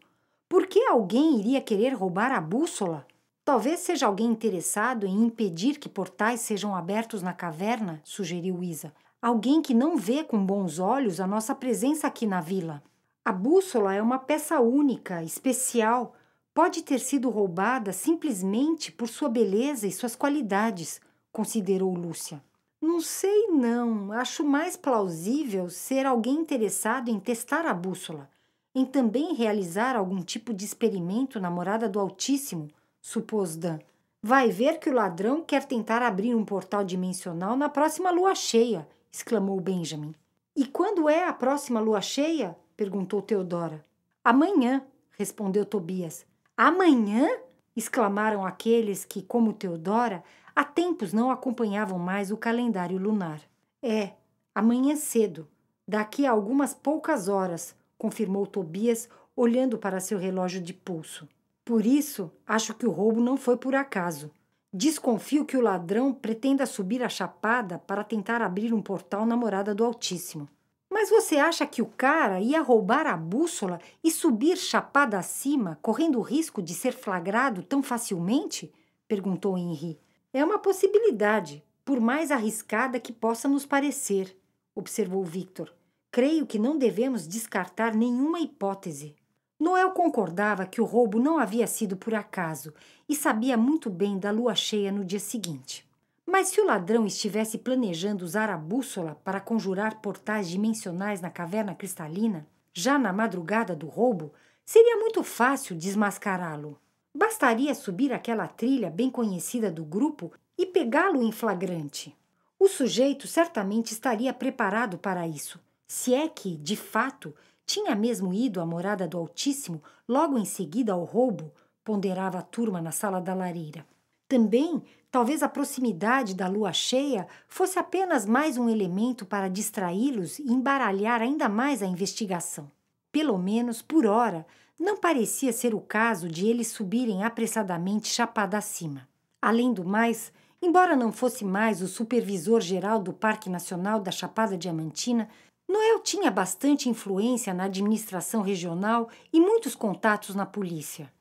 Por que alguém iria querer roubar a bússola? Talvez seja alguém interessado em impedir que portais sejam abertos na caverna, sugeriu Isa. Alguém que não vê com bons olhos a nossa presença aqui na vila. A bússola é uma peça única, especial. Pode ter sido roubada simplesmente por sua beleza e suas qualidades, considerou Lúcia. Não sei não, acho mais plausível ser alguém interessado em testar a bússola, em também realizar algum tipo de experimento na morada do Altíssimo, supôs Dan. Vai ver que o ladrão quer tentar abrir um portal dimensional na próxima lua cheia, exclamou Benjamin. E quando é a próxima lua cheia? Perguntou Teodora. Amanhã, respondeu Tobias. Amanhã? Exclamaram aqueles que, como Teodora, há tempos não acompanhavam mais o calendário lunar. É, amanhã cedo, daqui a algumas poucas horas, confirmou Tobias, olhando para seu relógio de pulso. Por isso, acho que o roubo não foi por acaso. Desconfio que o ladrão pretenda subir a chapada para tentar abrir um portal na morada do Altíssimo. Mas você acha que o cara ia roubar a bússola e subir chapada acima, correndo o risco de ser flagrado tão facilmente? Perguntou Henri. É uma possibilidade, por mais arriscada que possa nos parecer, observou Victor. Creio que não devemos descartar nenhuma hipótese. Noel concordava que o roubo não havia sido por acaso e sabia muito bem da lua cheia no dia seguinte. Mas se o ladrão estivesse planejando usar a bússola para conjurar portais dimensionais na caverna cristalina, já na madrugada do roubo, seria muito fácil desmascará-lo. Bastaria subir aquela trilha bem conhecida do grupo e pegá-lo em flagrante. O sujeito certamente estaria preparado para isso, se é que, de fato, tinha mesmo ido à morada do Altíssimo logo em seguida ao roubo, ponderava a turma na sala da lareira. Também, talvez a proximidade da lua cheia fosse apenas mais um elemento para distraí-los e embaralhar ainda mais a investigação. Pelo menos, por hora, não parecia ser o caso de eles subirem apressadamente chapada acima. Além do mais, embora não fosse mais o supervisor-geral do Parque Nacional da Chapada Diamantina, Noel tinha bastante influência na administração regional e muitos contatos na polícia.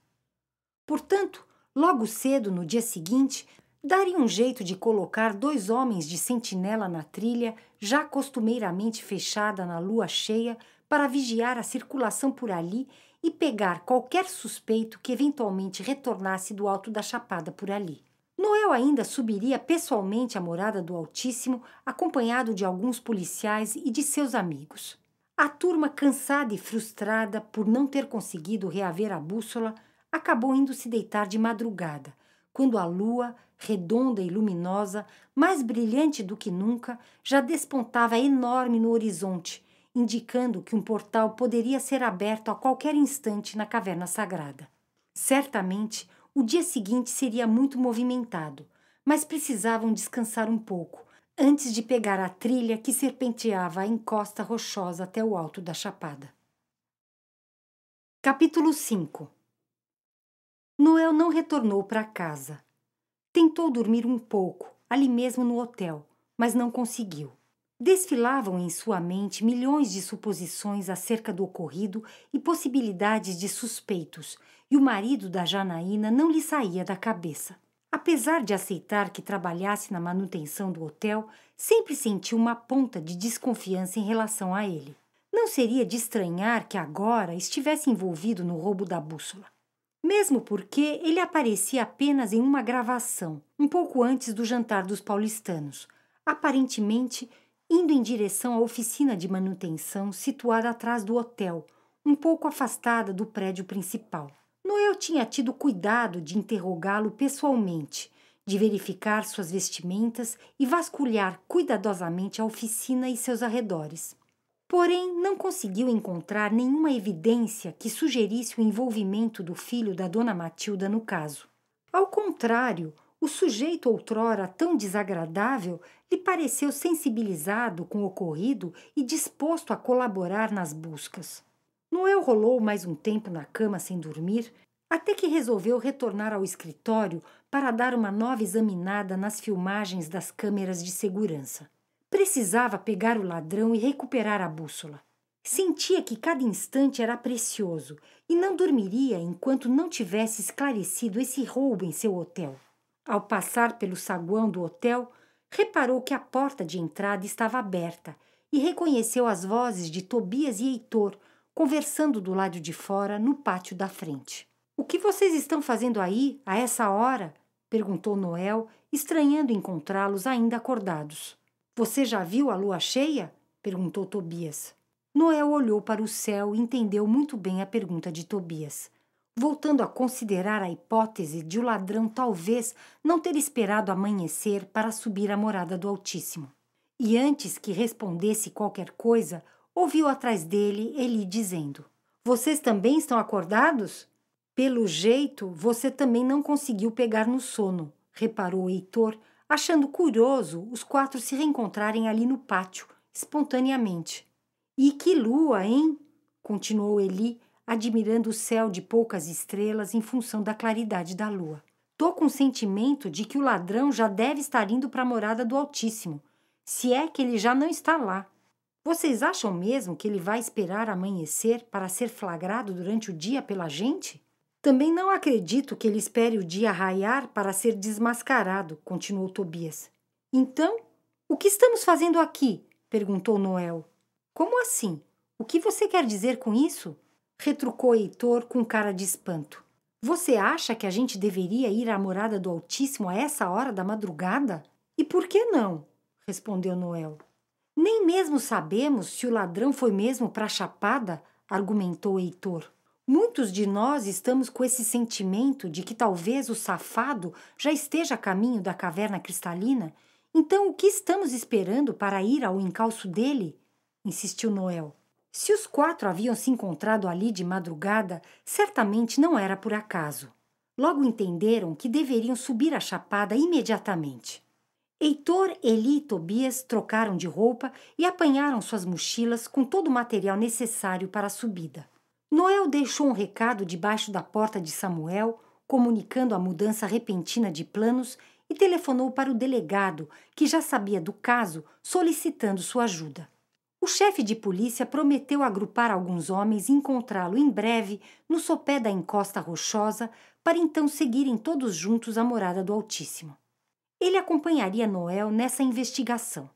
Portanto, logo cedo, no dia seguinte, Daria um jeito de colocar 2 homens de sentinela na trilha, já costumeiramente fechada na lua cheia, para vigiar a circulação por ali e pegar qualquer suspeito que eventualmente retornasse do alto da chapada por ali. Noel ainda subiria pessoalmente à morada do Altíssimo, acompanhado de alguns policiais e de seus amigos. A turma, cansada e frustrada por não ter conseguido reaver a bússola, acabou indo se deitar de madrugada, quando a lua, redonda e luminosa, mais brilhante do que nunca, já despontava enorme no horizonte, indicando que um portal poderia ser aberto a qualquer instante na caverna sagrada. Certamente, o dia seguinte seria muito movimentado, mas precisavam descansar um pouco, antes de pegar a trilha que serpenteava a encosta rochosa até o alto da chapada. Capítulo 5. Noel não retornou para casa. Tentou dormir um pouco, ali mesmo no hotel, mas não conseguiu. Desfilavam em sua mente milhões de suposições acerca do ocorrido e possibilidades de suspeitos, e o marido da Janaína não lhe saía da cabeça. Apesar de aceitar que trabalhasse na manutenção do hotel, sempre sentiu uma ponta de desconfiança em relação a ele. Não seria de estranhar que agora estivesse envolvido no roubo da bússola. Mesmo porque ele aparecia apenas em uma gravação, um pouco antes do jantar dos paulistanos, aparentemente indo em direção à oficina de manutenção situada atrás do hotel, um pouco afastada do prédio principal. Noel tinha tido cuidado de interrogá-lo pessoalmente, de verificar suas vestimentas e vasculhar cuidadosamente a oficina e seus arredores. Porém, não conseguiu encontrar nenhuma evidência que sugerisse o envolvimento do filho da dona Matilda no caso. Ao contrário, o sujeito outrora tão desagradável lhe pareceu sensibilizado com o ocorrido e disposto a colaborar nas buscas. Noel rolou mais um tempo na cama sem dormir, até que resolveu retornar ao escritório para dar uma nova examinada nas filmagens das câmeras de segurança. Precisava pegar o ladrão e recuperar a bússola. Sentia que cada instante era precioso e não dormiria enquanto não tivesse esclarecido esse roubo em seu hotel. Ao passar pelo saguão do hotel, reparou que a porta de entrada estava aberta e reconheceu as vozes de Tobias e Heitor conversando do lado de fora no pátio da frente. "O que vocês estão fazendo aí, a essa hora?" perguntou Noel, estranhando encontrá-los ainda acordados. "Você já viu a lua cheia?" perguntou Tobias. Noel olhou para o céu e entendeu muito bem a pergunta de Tobias, voltando a considerar a hipótese de o ladrão talvez não ter esperado amanhecer para subir à morada do Altíssimo. E antes que respondesse qualquer coisa, ouviu atrás dele Eli dizendo: "Vocês também estão acordados? Pelo jeito, você também não conseguiu pegar no sono", reparou Heitor, achando curioso os 4 se reencontrarem ali no pátio, espontaneamente. "E que lua, hein?" continuou Eli, admirando o céu de poucas estrelas em função da claridade da lua. "Tô com o sentimento de que o ladrão já deve estar indo para a morada do Altíssimo, se é que ele já não está lá. Vocês acham mesmo que ele vai esperar amanhecer para ser flagrado durante o dia pela gente?" "Também não acredito que ele espere o dia raiar para ser desmascarado", continuou Tobias. "Então, o que estamos fazendo aqui?" perguntou Noel. "Como assim? O que você quer dizer com isso?" retrucou Heitor com cara de espanto. "Você acha que a gente deveria ir à morada do Altíssimo a essa hora da madrugada?" "E por que não?" respondeu Noel. "Nem mesmo sabemos se o ladrão foi mesmo para a chapada", argumentou Heitor. "Muitos de nós estamos com esse sentimento de que talvez o safado já esteja a caminho da caverna cristalina. Então, o que estamos esperando para ir ao encalço dele?" insistiu Noel. Se os 4 haviam se encontrado ali de madrugada, certamente não era por acaso. Logo entenderam que deveriam subir a chapada imediatamente. Heitor, Eli e Tobias trocaram de roupa e apanharam suas mochilas com todo o material necessário para a subida. Noel deixou um recado debaixo da porta de Samuel, comunicando a mudança repentina de planos, e telefonou para o delegado, que já sabia do caso, solicitando sua ajuda. O chefe de polícia prometeu agrupar alguns homens e encontrá-lo em breve no sopé da encosta rochosa, para então seguirem todos juntos à morada do Altíssimo. Ele acompanharia Noel nessa investigação.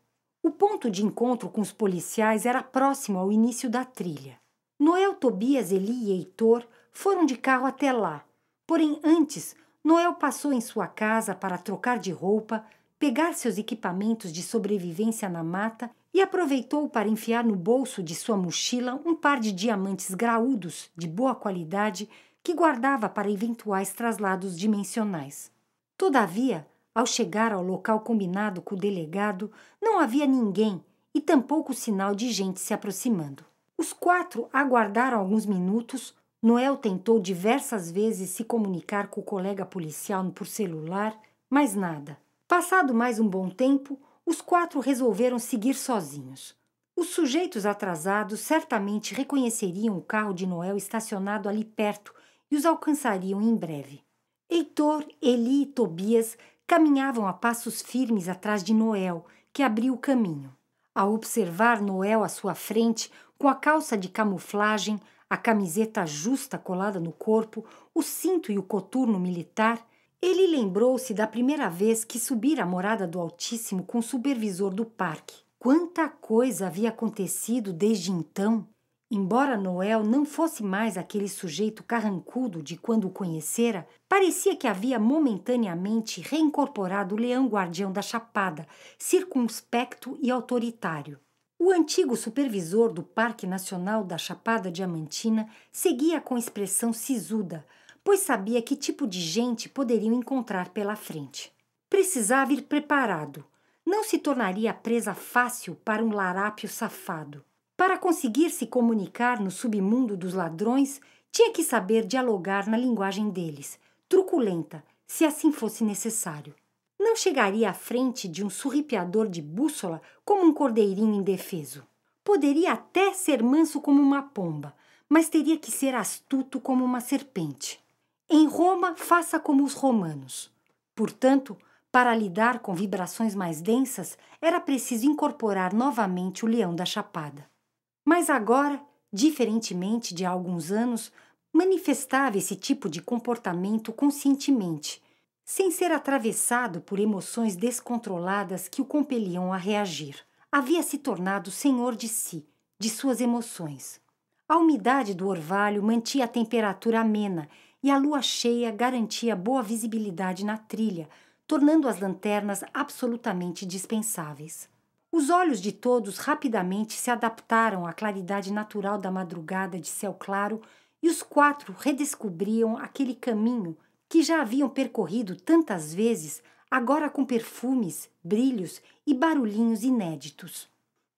O ponto de encontro com os policiais era próximo ao início da trilha. Noel, Tobias, Eli e Heitor foram de carro até lá. Porém, antes, Noel passou em sua casa para trocar de roupa, pegar seus equipamentos de sobrevivência na mata e aproveitou para enfiar no bolso de sua mochila um par de diamantes graúdos de boa qualidade que guardava para eventuais traslados dimensionais. Todavia, ao chegar ao local combinado com o delegado, não havia ninguém e tampouco sinal de gente se aproximando. Os 4 aguardaram alguns minutos. Noel tentou diversas vezes se comunicar com o colega policial por celular, mas nada. Passado mais um bom tempo, os 4 resolveram seguir sozinhos. Os sujeitos atrasados certamente reconheceriam o carro de Noel estacionado ali perto e os alcançariam em breve. Heitor, Eli e Tobias caminhavam a passos firmes atrás de Noel, que abriu o caminho. Ao observar Noel à sua frente, com a calça de camuflagem, a camiseta justa colada no corpo, o cinto e o coturno militar, ele lembrou-se da primeira vez que subira a morada do Altíssimo com o supervisor do parque. Quanta coisa havia acontecido desde então! Embora Noel não fosse mais aquele sujeito carrancudo de quando o conhecera, parecia que havia momentaneamente reincorporado o leão guardião da Chapada, circunspecto e autoritário. O antigo supervisor do Parque Nacional da Chapada Diamantina seguia com expressão sisuda, pois sabia que tipo de gente poderiam encontrar pela frente. Precisava ir preparado. Não se tornaria presa fácil para um larápio safado. Para conseguir se comunicar no submundo dos ladrões, tinha que saber dialogar na linguagem deles, truculenta, se assim fosse necessário. Não chegaria à frente de um surripiador de bússola como um cordeirinho indefeso. Poderia até ser manso como uma pomba, mas teria que ser astuto como uma serpente. Em Roma, faça como os romanos. Portanto, para lidar com vibrações mais densas, era preciso incorporar novamente o leão da Chapada. Mas agora, diferentemente de há alguns anos, manifestava esse tipo de comportamento conscientemente, sem ser atravessado por emoções descontroladas que o compeliam a reagir. Havia se tornado senhor de si, de suas emoções. A umidade do orvalho mantinha a temperatura amena e a lua cheia garantia boa visibilidade na trilha, tornando as lanternas absolutamente dispensáveis. Os olhos de todos rapidamente se adaptaram à claridade natural da madrugada de céu claro e os 4 redescobriam aquele caminho que já haviam percorrido tantas vezes, agora com perfumes, brilhos e barulhinhos inéditos.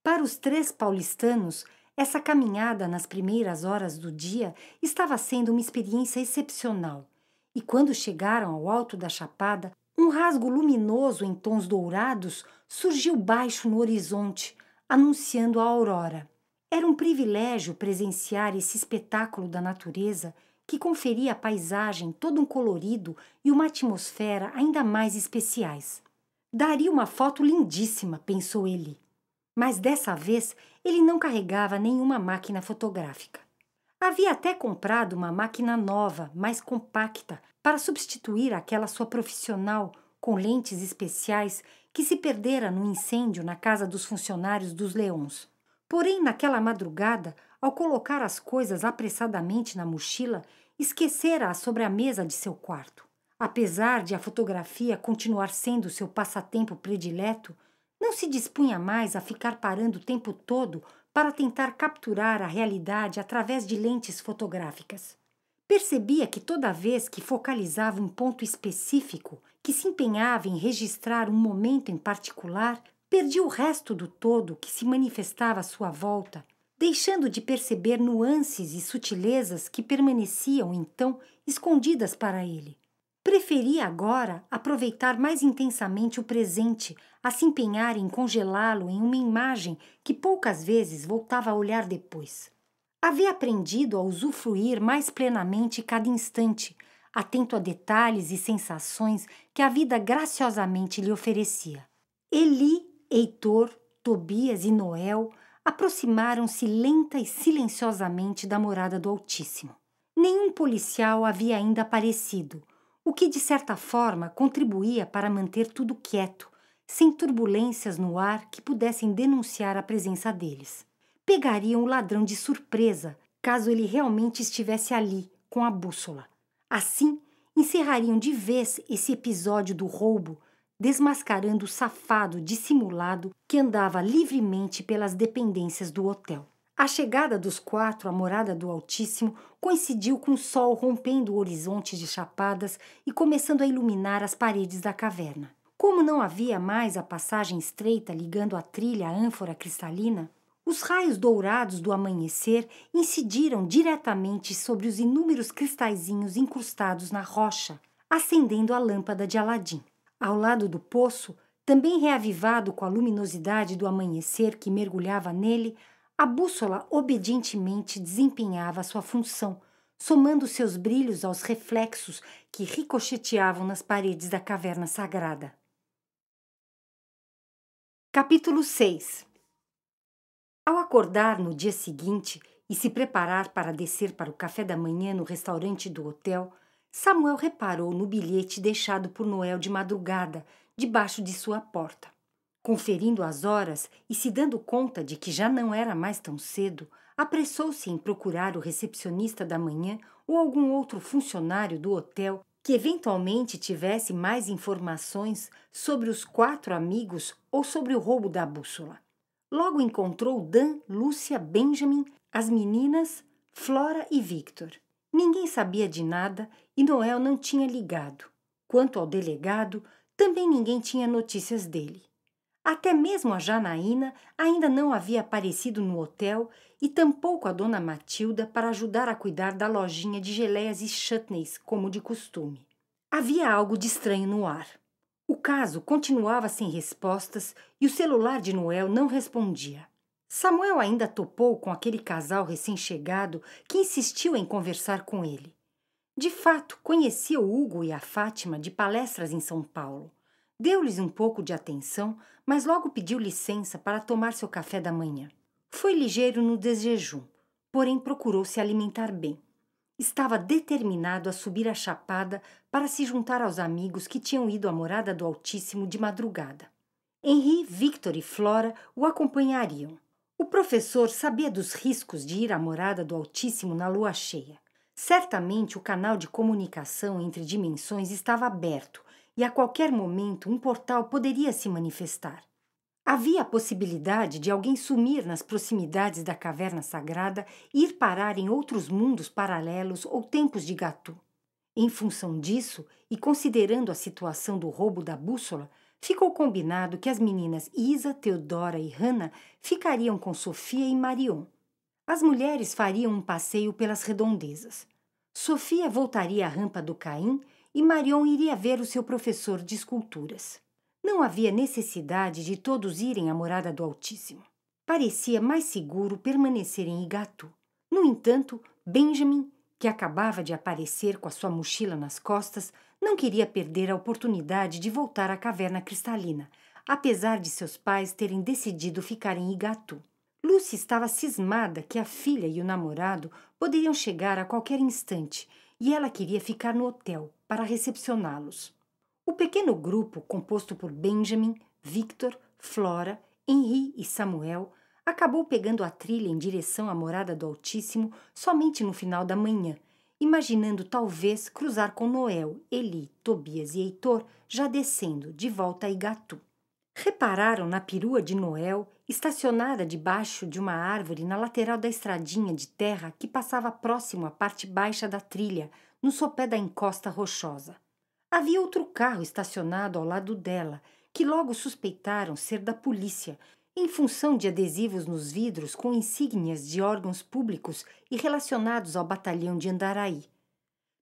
Para os 3 paulistanos, essa caminhada nas primeiras horas do dia estava sendo uma experiência excepcional, e quando chegaram ao alto da Chapada, um rasgo luminoso em tons dourados surgiu baixo no horizonte, anunciando a aurora. Era um privilégio presenciar esse espetáculo da natureza que conferia à paisagem todo um colorido e uma atmosfera ainda mais especiais. Daria uma foto lindíssima, pensou ele. Mas dessa vez ele não carregava nenhuma máquina fotográfica. Havia até comprado uma máquina nova, mais compacta, para substituir aquela sua profissional com lentes especiais que se perdera no incêndio na casa dos funcionários dos Leões. Porém, naquela madrugada, ao colocar as coisas apressadamente na mochila, esquecera-a sobre a mesa de seu quarto. Apesar de a fotografia continuar sendo seu passatempo predileto, não se dispunha mais a ficar parando o tempo todo para tentar capturar a realidade através de lentes fotográficas. Percebia que toda vez que focalizava um ponto específico, que se empenhava em registrar um momento em particular, perdia o resto do todo que se manifestava à sua volta, deixando de perceber nuances e sutilezas que permaneciam, então, escondidas para ele. Preferia agora aproveitar mais intensamente o presente, a se empenhar em congelá-lo em uma imagem que poucas vezes voltava a olhar depois. Havia aprendido a usufruir mais plenamente cada instante, atento a detalhes e sensações que a vida graciosamente lhe oferecia. Eli, Heitor, Tobias e Noel aproximaram-se lenta e silenciosamente da morada do Altíssimo. Nenhum policial havia ainda aparecido. o que de certa forma contribuía para manter tudo quieto, sem turbulências no ar que pudessem denunciar a presença deles. Pegariam o ladrão de surpresa, caso ele realmente estivesse ali, com a bússola. Assim, encerrariam de vez esse episódio do roubo, desmascarando o safado dissimulado que andava livremente pelas dependências do hotel. A chegada dos 4 à morada do Altíssimo coincidiu com o sol rompendo o horizonte de chapadas e começando a iluminar as paredes da caverna. Como não havia mais a passagem estreita ligando a trilha à ânfora cristalina, os raios dourados do amanhecer incidiram diretamente sobre os inúmeros cristalzinhos incrustados na rocha, acendendo a lâmpada de Aladim. Ao lado do poço, também reavivado com a luminosidade do amanhecer que mergulhava nele, a bússola obedientemente desempenhava sua função, somando seus brilhos aos reflexos que ricocheteavam nas paredes da caverna sagrada. Capítulo 6. Ao acordar no dia seguinte e se preparar para descer para o café da manhã no restaurante do hotel, Samuel reparou no bilhete deixado por Noel de madrugada, debaixo de sua porta. Conferindo as horas e se dando conta de que já não era mais tão cedo, apressou-se em procurar o recepcionista da manhã ou algum outro funcionário do hotel que eventualmente tivesse mais informações sobre os 4 amigos ou sobre o roubo da bússola. Logo encontrou Dan, Lúcia, Benjamin, as meninas, Flora e Victor. Ninguém sabia de nada e Noel não tinha ligado. Quanto ao delegado, também ninguém tinha notícias dele. Até mesmo a Janaína ainda não havia aparecido no hotel e tampouco a dona Matilda para ajudar a cuidar da lojinha de geleias e chutneys, como de costume. Havia algo de estranho no ar. O caso continuava sem respostas e o celular de Noel não respondia. Samuel ainda topou com aquele casal recém-chegado que insistiu em conversar com ele. De fato, conhecia o Hugo e a Fátima de palestras em São Paulo. Deu-lhes um pouco de atenção, mas logo pediu licença para tomar seu café da manhã. Foi ligeiro no desjejum, porém procurou se alimentar bem. Estava determinado a subir a chapada para se juntar aos amigos que tinham ido à morada do Altíssimo de madrugada. Henri, Victor e Flora o acompanhariam. O professor sabia dos riscos de ir à morada do Altíssimo na lua cheia. Certamente o canal de comunicação entre dimensões estava aberto e a qualquer momento um portal poderia se manifestar. Havia a possibilidade de alguém sumir nas proximidades da caverna sagrada e ir parar em outros mundos paralelos ou tempos de Gatu. Em função disso, e considerando a situação do roubo da bússola, ficou combinado que as meninas Isa, Teodora e Hannah ficariam com Sofia e Marion. As mulheres fariam um passeio pelas redondezas. Sofia voltaria à rampa do Caim e Marion iria ver o seu professor de esculturas. Não havia necessidade de todos irem à morada do Altíssimo. Parecia mais seguro permanecer em Igatu. No entanto, Benjamin, que acabava de aparecer com a sua mochila nas costas, não queria perder a oportunidade de voltar à caverna cristalina, apesar de seus pais terem decidido ficar em Igatu. Lucy estava cismada que a filha e o namorado poderiam chegar a qualquer instante e ela queria ficar no hotel para recepcioná-los. O pequeno grupo, composto por Benjamin, Victor, Flora, Henri e Samuel, acabou pegando a trilha em direção à morada do Altíssimo somente no final da manhã, imaginando talvez cruzar com Noel, Eli, Tobias e Heitor já descendo de volta a Igatu. Repararam na perua de Noel, estacionada debaixo de uma árvore na lateral da estradinha de terra que passava próximo à parte baixa da trilha, no sopé da encosta rochosa. Havia outro carro estacionado ao lado dela, que logo suspeitaram ser da polícia, em função de adesivos nos vidros com insígnias de órgãos públicos e relacionados ao batalhão de Andaraí.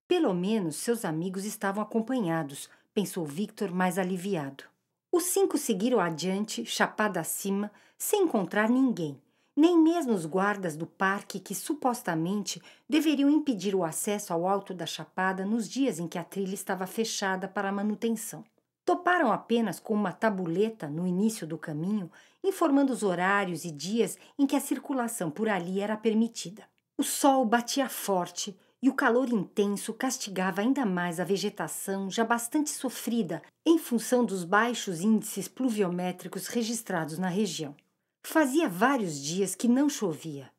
Pelo menos seus amigos estavam acompanhados, pensou Victor mais aliviado. Os 5 seguiram adiante, chapada acima, sem encontrar ninguém, nem mesmo os guardas do parque que supostamente deveriam impedir o acesso ao alto da chapada nos dias em que a trilha estava fechada para a manutenção. Toparam apenas com uma tabuleta no início do caminho, informando os horários e dias em que a circulação por ali era permitida. O sol batia forte e o calor intenso castigava ainda mais a vegetação já bastante sofrida em função dos baixos índices pluviométricos registrados na região. Fazia vários dias que não chovia.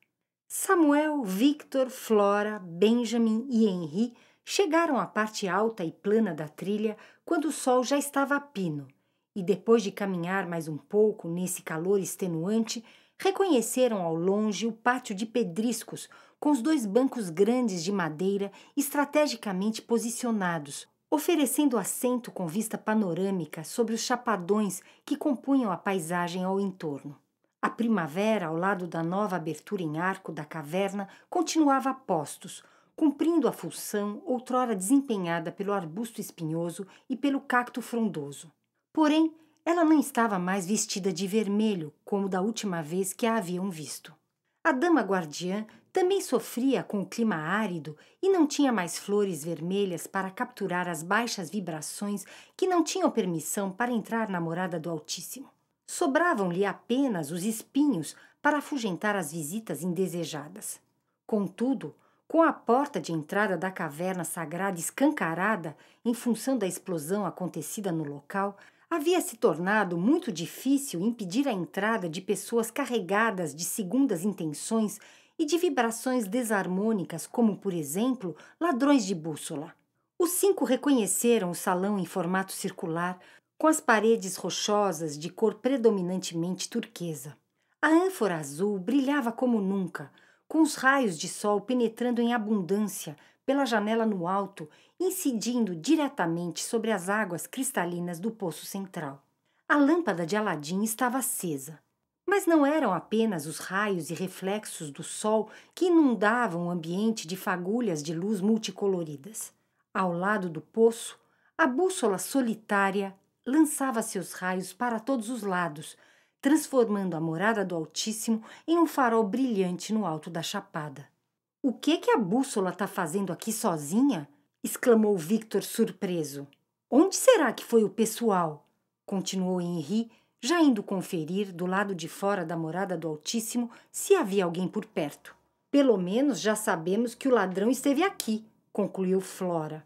Samuel, Victor, Flora, Benjamin e Henry chegaram à parte alta e plana da trilha quando o sol já estava a pino, e depois de caminhar mais um pouco nesse calor extenuante, reconheceram ao longe o pátio de pedriscos com os 2 bancos grandes de madeira estrategicamente posicionados, oferecendo assento com vista panorâmica sobre os chapadões que compunham a paisagem ao entorno. A primavera, ao lado da nova abertura em arco da caverna, continuava a postos, cumprindo a função outrora desempenhada pelo arbusto espinhoso e pelo cacto frondoso. Porém, ela não estava mais vestida de vermelho, como da última vez que a haviam visto. A dama guardiã também sofria com o clima árido e não tinha mais flores vermelhas para capturar as baixas vibrações que não tinham permissão para entrar na morada do Altíssimo. Sobravam-lhe apenas os espinhos para afugentar as visitas indesejadas. Contudo, com a porta de entrada da caverna sagrada escancarada em função da explosão acontecida no local, havia se tornado muito difícil impedir a entrada de pessoas carregadas de segundas intenções e de vibrações desarmônicas, como, por exemplo, ladrões de bússola. Os 5 reconheceram o salão em formato circular, com as paredes rochosas de cor predominantemente turquesa. A ânfora azul brilhava como nunca, com os raios de sol penetrando em abundância pela janela no alto, incidindo diretamente sobre as águas cristalinas do poço central. A lâmpada de Aladim estava acesa, mas não eram apenas os raios e reflexos do sol que inundavam o ambiente de fagulhas de luz multicoloridas. Ao lado do poço, a bússola solitária lançava seus raios para todos os lados, transformando a morada do Altíssimo em um farol brilhante no alto da chapada. — O que a bússola está fazendo aqui sozinha? Exclamou Victor surpreso. — Onde será que foi o pessoal? Continuou Henry, já indo conferir do lado de fora da morada do Altíssimo se havia alguém por perto. — Pelo menos já sabemos que o ladrão esteve aqui, concluiu Flora.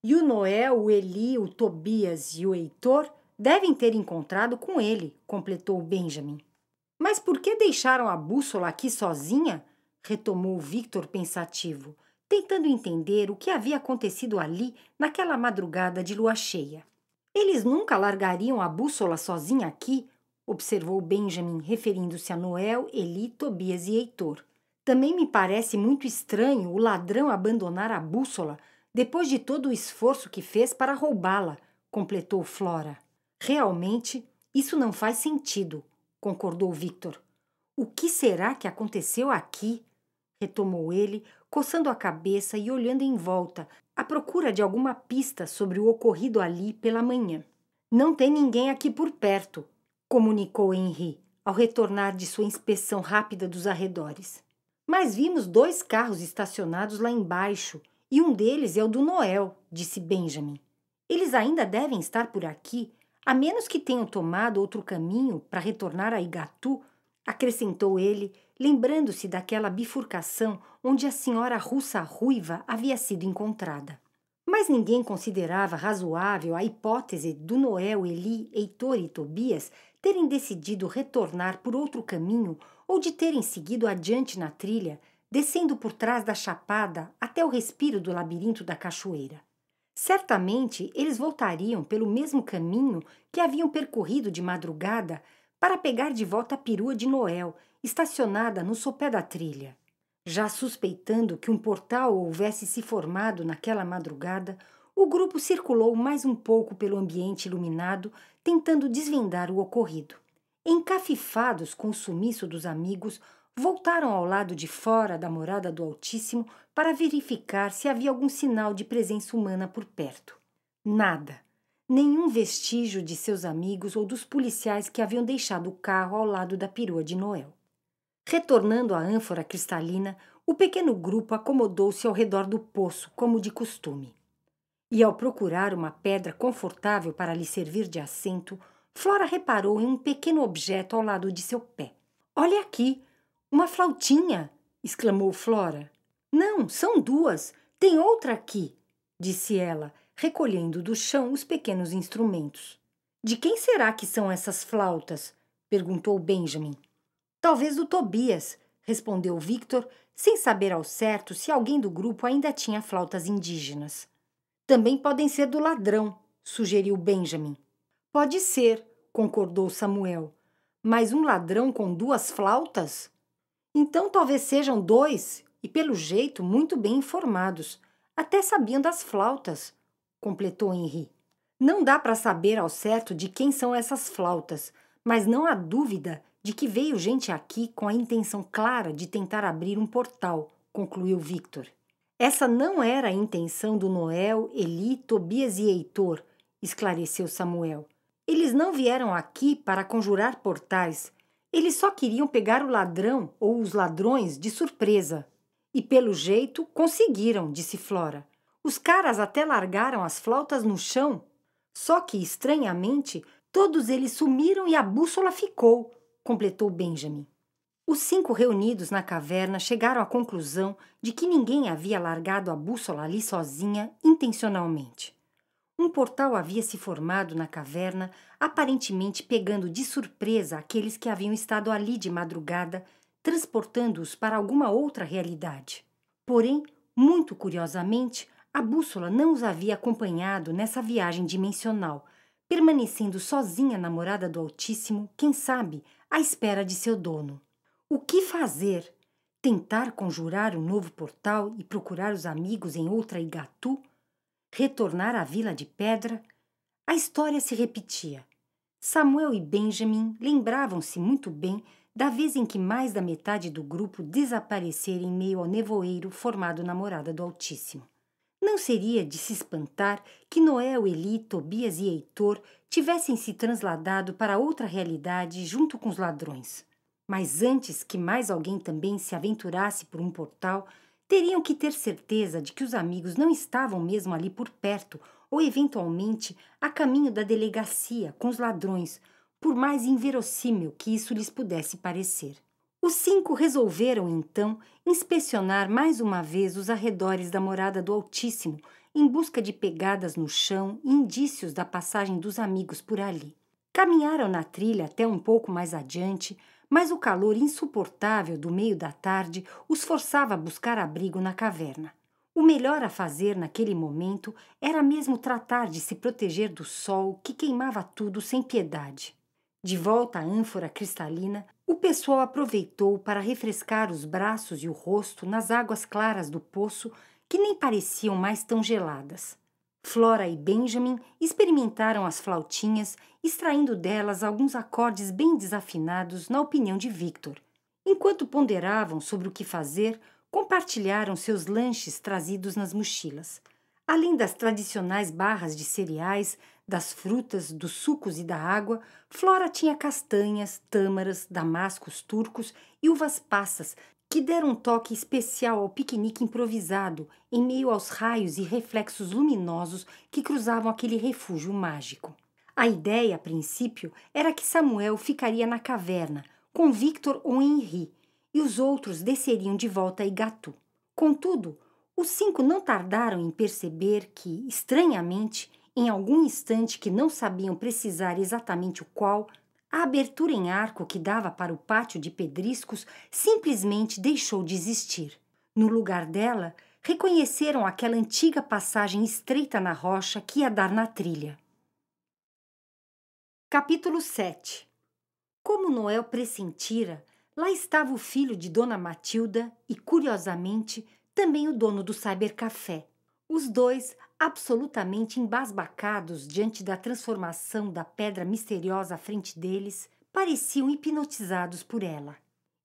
E o Noel, o Eli, o Tobias e o Heitor devem ter encontrado com ele, completou Benjamin. Mas por que deixaram a bússola aqui sozinha? Retomou Victor pensativo, tentando entender o que havia acontecido ali naquela madrugada de lua cheia. Eles nunca largariam a bússola sozinha aqui, observou Benjamin, referindo-se a Noel, Eli, Tobias e Heitor. Também me parece muito estranho o ladrão abandonar a bússola depois de todo o esforço que fez para roubá-la, completou Flora. Realmente, isso não faz sentido, concordou Victor. O que será que aconteceu aqui? Retomou ele, coçando a cabeça e olhando em volta, à procura de alguma pista sobre o ocorrido ali pela manhã. Não tem ninguém aqui por perto, comunicou Henry, ao retornar de sua inspeção rápida dos arredores. Mas vimos 2 carros estacionados lá embaixo, e um deles é o do Noel, disse Benjamin. Eles ainda devem estar por aqui, a menos que tenham tomado outro caminho para retornar a Igatu, acrescentou ele, lembrando-se daquela bifurcação onde a senhora russa ruiva havia sido encontrada. Mas ninguém considerava razoável a hipótese do Noel, Eli, Heitor e Tobias terem decidido retornar por outro caminho ou de terem seguido adiante na trilha, descendo por trás da chapada até o respiro do labirinto da cachoeira. Certamente eles voltariam pelo mesmo caminho que haviam percorrido de madrugada para pegar de volta a perua de Noel, estacionada no sopé da trilha. Já suspeitando que um portal houvesse se formado naquela madrugada, o grupo circulou mais um pouco pelo ambiente iluminado, tentando desvendar o ocorrido. Encafifados com o sumiço dos amigos, voltaram ao lado de fora da morada do Altíssimo para verificar se havia algum sinal de presença humana por perto. Nada. Nenhum vestígio de seus amigos ou dos policiais que haviam deixado o carro ao lado da perua de Noel. Retornando à ânfora cristalina, o pequeno grupo acomodou-se ao redor do poço, como de costume. E ao procurar uma pedra confortável para lhe servir de assento, Flora reparou em um pequeno objeto ao lado de seu pé. — Olha aqui! Uma flautinha! — exclamou Flora. — Não, são 2. Tem outra aqui, disse ela, recolhendo do chão os pequenos instrumentos. De quem será que são essas flautas? Perguntou Benjamin. Talvez do Tobias, respondeu Victor, sem saber ao certo se alguém do grupo ainda tinha flautas indígenas. Também podem ser do ladrão, sugeriu Benjamin. Pode ser, concordou Samuel. Mas um ladrão com 2 flautas? Então talvez sejam 2, e pelo jeito muito bem informados. Até sabiam das flautas, completou Henri. Não dá para saber ao certo de quem são essas flautas, mas não há dúvida de que veio gente aqui com a intenção clara de tentar abrir um portal, concluiu Victor. Essa não era a intenção do Noel, Eli, Tobias e Heitor, esclareceu Samuel. Eles não vieram aqui para conjurar portais. Eles só queriam pegar o ladrão ou os ladrões de surpresa. E pelo jeito conseguiram, disse Flora. Os caras até largaram as flautas no chão. Só que, estranhamente, todos eles sumiram e a bússola ficou, completou Benjamin. Os 5 reunidos na caverna chegaram à conclusão de que ninguém havia largado a bússola ali sozinha intencionalmente. Um portal havia se formado na caverna, aparentemente pegando de surpresa aqueles que haviam estado ali de madrugada, transportando-os para alguma outra realidade. Porém, muito curiosamente, a bússola não os havia acompanhado nessa viagem dimensional, permanecendo sozinha na morada do Altíssimo, quem sabe, à espera de seu dono. O que fazer? Tentar conjurar um novo portal e procurar os amigos em outra Igatu? Retornar à Vila de Pedra? A história se repetia. Samuel e Benjamin lembravam-se muito bem da vez em que mais da metade do grupo desaparecera em meio ao nevoeiro formado na morada do Altíssimo. Não seria de se espantar que Noel, Eli, Tobias e Heitor tivessem se transladado para outra realidade junto com os ladrões. Mas antes que mais alguém também se aventurasse por um portal, teriam que ter certeza de que os amigos não estavam mesmo ali por perto ou, eventualmente, a caminho da delegacia com os ladrões, por mais inverossímil que isso lhes pudesse parecer. Os 5 resolveram, então, inspecionar mais uma vez os arredores da morada do Altíssimo, em busca de pegadas no chão e indícios da passagem dos amigos por ali. Caminharam na trilha até um pouco mais adiante, mas o calor insuportável do meio da tarde os forçava a buscar abrigo na caverna. O melhor a fazer naquele momento era mesmo tratar de se proteger do sol que queimava tudo sem piedade. De volta à ânfora cristalina, o pessoal aproveitou para refrescar os braços e o rosto nas águas claras do poço, que nem pareciam mais tão geladas. Flora e Benjamin experimentaram as flautinhas, extraindo delas alguns acordes bem desafinados, na opinião de Victor. Enquanto ponderavam sobre o que fazer, compartilharam seus lanches trazidos nas mochilas. Além das tradicionais barras de cereais, das frutas, dos sucos e da água, Flora tinha castanhas, tâmaras, damascos turcos e uvas passas, que deram um toque especial ao piquenique improvisado, em meio aos raios e reflexos luminosos que cruzavam aquele refúgio mágico. A ideia, a princípio, era que Samuel ficaria na caverna, com Victor ou Henri, e os outros desceriam de volta a Igatu. Contudo, os 5 não tardaram em perceber que, estranhamente, em algum instante que não sabiam precisar exatamente o qual, a abertura em arco que dava para o pátio de pedriscos simplesmente deixou de existir. No lugar dela, reconheceram aquela antiga passagem estreita na rocha que ia dar na trilha. Capítulo 7. Como Noel pressentira, lá estava o filho de Dona Matilda e, curiosamente, também o dono do cybercafé. Os dois, absolutamente embasbacados diante da transformação da pedra misteriosa à frente deles, pareciam hipnotizados por ela.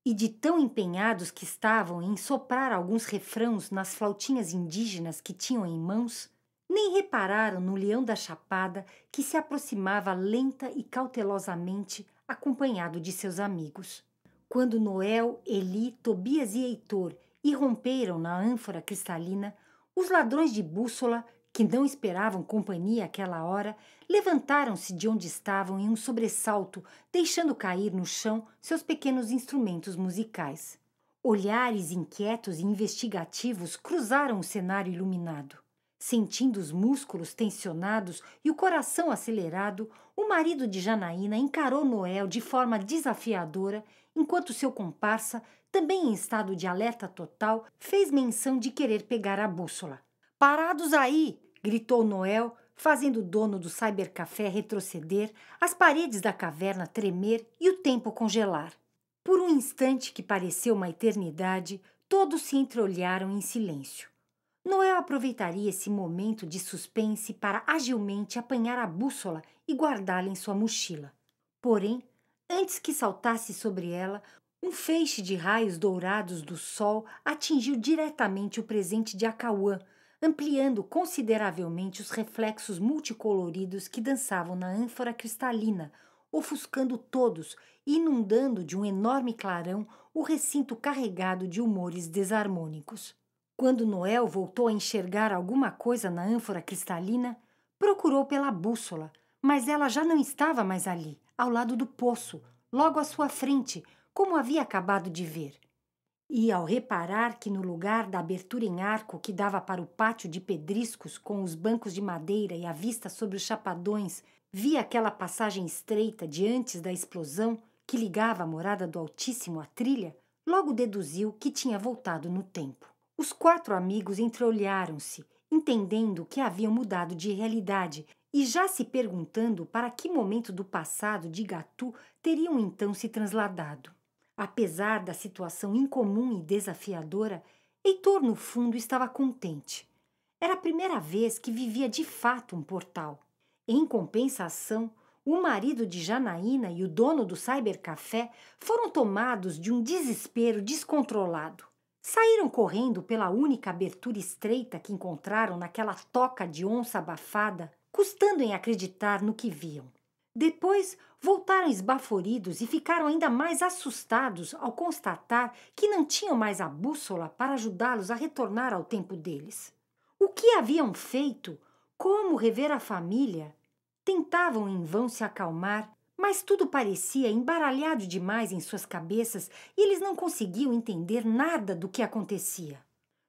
E de tão empenhados que estavam em soprar alguns refrãos nas flautinhas indígenas que tinham em mãos, nem repararam no leão da chapada que se aproximava lenta e cautelosamente, acompanhado de seus amigos. Quando Noel, Eli, Tobias e Heitor irromperam na ânfora cristalina, os ladrões de bússola, que não esperavam companhia àquela hora, levantaram-se de onde estavam em um sobressalto, deixando cair no chão seus pequenos instrumentos musicais. Olhares inquietos e investigativos cruzaram o cenário iluminado. Sentindo os músculos tensionados e o coração acelerado, o marido de Janaína encarou Noel de forma desafiadora, enquanto seu comparsa, também em estado de alerta total, fez menção de querer pegar a bússola. "Parados aí!" gritou Noel, fazendo o dono do cybercafé retroceder, as paredes da caverna tremer e o tempo congelar. Por um instante que pareceu uma eternidade, todos se entreolharam em silêncio. Noel aproveitaria esse momento de suspense para agilmente apanhar a bússola e guardá-la em sua mochila. Porém, antes que saltasse sobre ela, um feixe de raios dourados do sol atingiu diretamente o presente de Acauã, ampliando consideravelmente os reflexos multicoloridos que dançavam na ânfora cristalina, ofuscando todos e inundando de um enorme clarão o recinto carregado de humores desarmônicos. Quando Noel voltou a enxergar alguma coisa na ânfora cristalina, procurou pela bússola, mas ela já não estava mais ali, ao lado do poço, logo à sua frente, como havia acabado de ver. E ao reparar que no lugar da abertura em arco que dava para o pátio de pedriscos com os bancos de madeira e a vista sobre os chapadões, via aquela passagem estreita de antes da explosão que ligava a morada do Altíssimo à trilha, logo deduziu que tinha voltado no tempo. Os 4 amigos entreolharam-se, entendendo que haviam mudado de realidade e já se perguntando para que momento do passado de Gatu teriam então se transladado. Apesar da situação incomum e desafiadora, Heitor, no fundo, estava contente. Era a primeira vez que vivia de fato um portal. Em compensação, o marido de Janaína e o dono do cybercafé foram tomados de um desespero descontrolado. Saíram correndo pela única abertura estreita que encontraram naquela toca de onça abafada, custando em acreditar no que viam. Depois voltaram esbaforidos e ficaram ainda mais assustados ao constatar que não tinham mais a bússola para ajudá-los a retornar ao tempo deles. O que haviam feito? Como rever a família? Tentavam em vão se acalmar, mas tudo parecia embaralhado demais em suas cabeças e eles não conseguiam entender nada do que acontecia.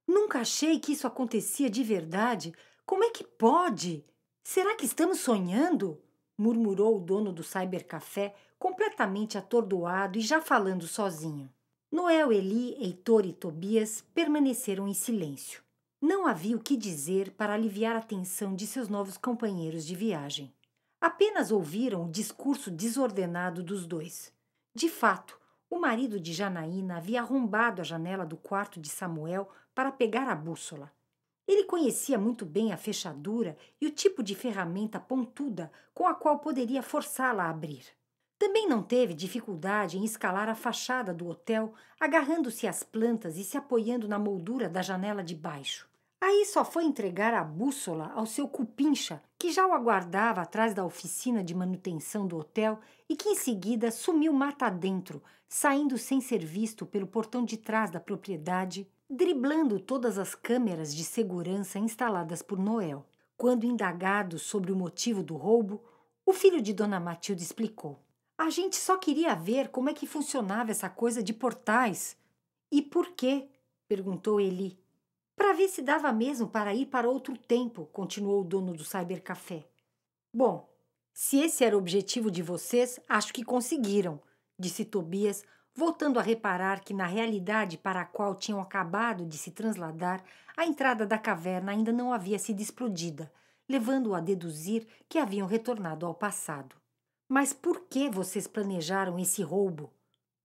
"Nunca achei que isso acontecia de verdade. Como é que pode? Será que estamos sonhando?" murmurou o dono do cybercafé, completamente atordoado e já falando sozinho. Noel, Eli, Heitor e Tobias permaneceram em silêncio. Não havia o que dizer para aliviar a tensão de seus novos companheiros de viagem. Apenas ouviram o discurso desordenado dos dois. De fato, o marido de Janaína havia arrombado a janela do quarto de Samuel para pegar a bússola. Ele conhecia muito bem a fechadura e o tipo de ferramenta pontuda com a qual poderia forçá-la a abrir. Também não teve dificuldade em escalar a fachada do hotel, agarrando-se às plantas e se apoiando na moldura da janela de baixo. Aí só foi entregar a bússola ao seu cupincha, que já o aguardava atrás da oficina de manutenção do hotel e que em seguida sumiu mata adentro, saindo sem ser visto pelo portão de trás da propriedade, driblando todas as câmeras de segurança instaladas por Noel. Quando indagado sobre o motivo do roubo, o filho de Dona Matilde explicou: "A gente só queria ver como é que funcionava essa coisa de portais." "E por quê?" perguntou Eli. "Para ver se dava mesmo para ir para outro tempo", continuou o dono do cybercafé. "Bom, se esse era o objetivo de vocês, acho que conseguiram", disse Tobias, voltando a reparar que na realidade para a qual tinham acabado de se transladar, a entrada da caverna ainda não havia sido explodida, levando-o a deduzir que haviam retornado ao passado. "Mas por que vocês planejaram esse roubo?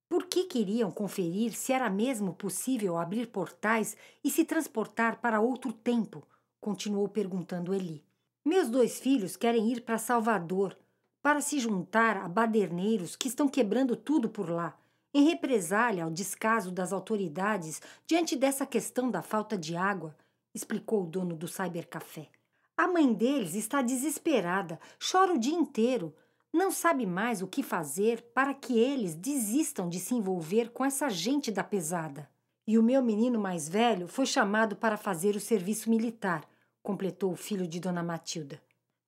Por que queriam conferir se era mesmo possível abrir portais e se transportar para outro tempo?" continuou perguntando Eli. "Meus 2 filhos querem ir para Salvador, para se juntar a baderneiros que estão quebrando tudo por lá, em represália ao descaso das autoridades diante dessa questão da falta de água", explicou o dono do cybercafé. "A mãe deles está desesperada, chora o dia inteiro. Não sabe mais o que fazer para que eles desistam de se envolver com essa gente da pesada. E o meu menino mais velho foi chamado para fazer o serviço militar", completou o filho de Dona Matilda.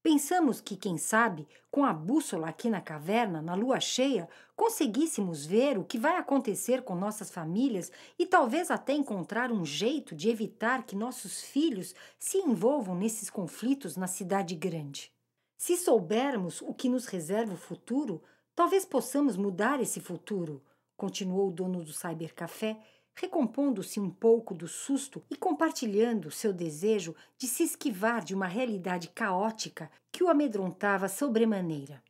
Pensamos que, quem sabe, com a bússola aqui na caverna, na lua cheia, conseguíssemos ver o que vai acontecer com nossas famílias e talvez até encontrar um jeito de evitar que nossos filhos se envolvam nesses conflitos na cidade grande. Se soubermos o que nos reserva o futuro, talvez possamos mudar esse futuro, continuou o dono do cybercafé, recompondo-se um pouco do susto e compartilhando seu desejo de se esquivar de uma realidade caótica que o amedrontava sobremaneira.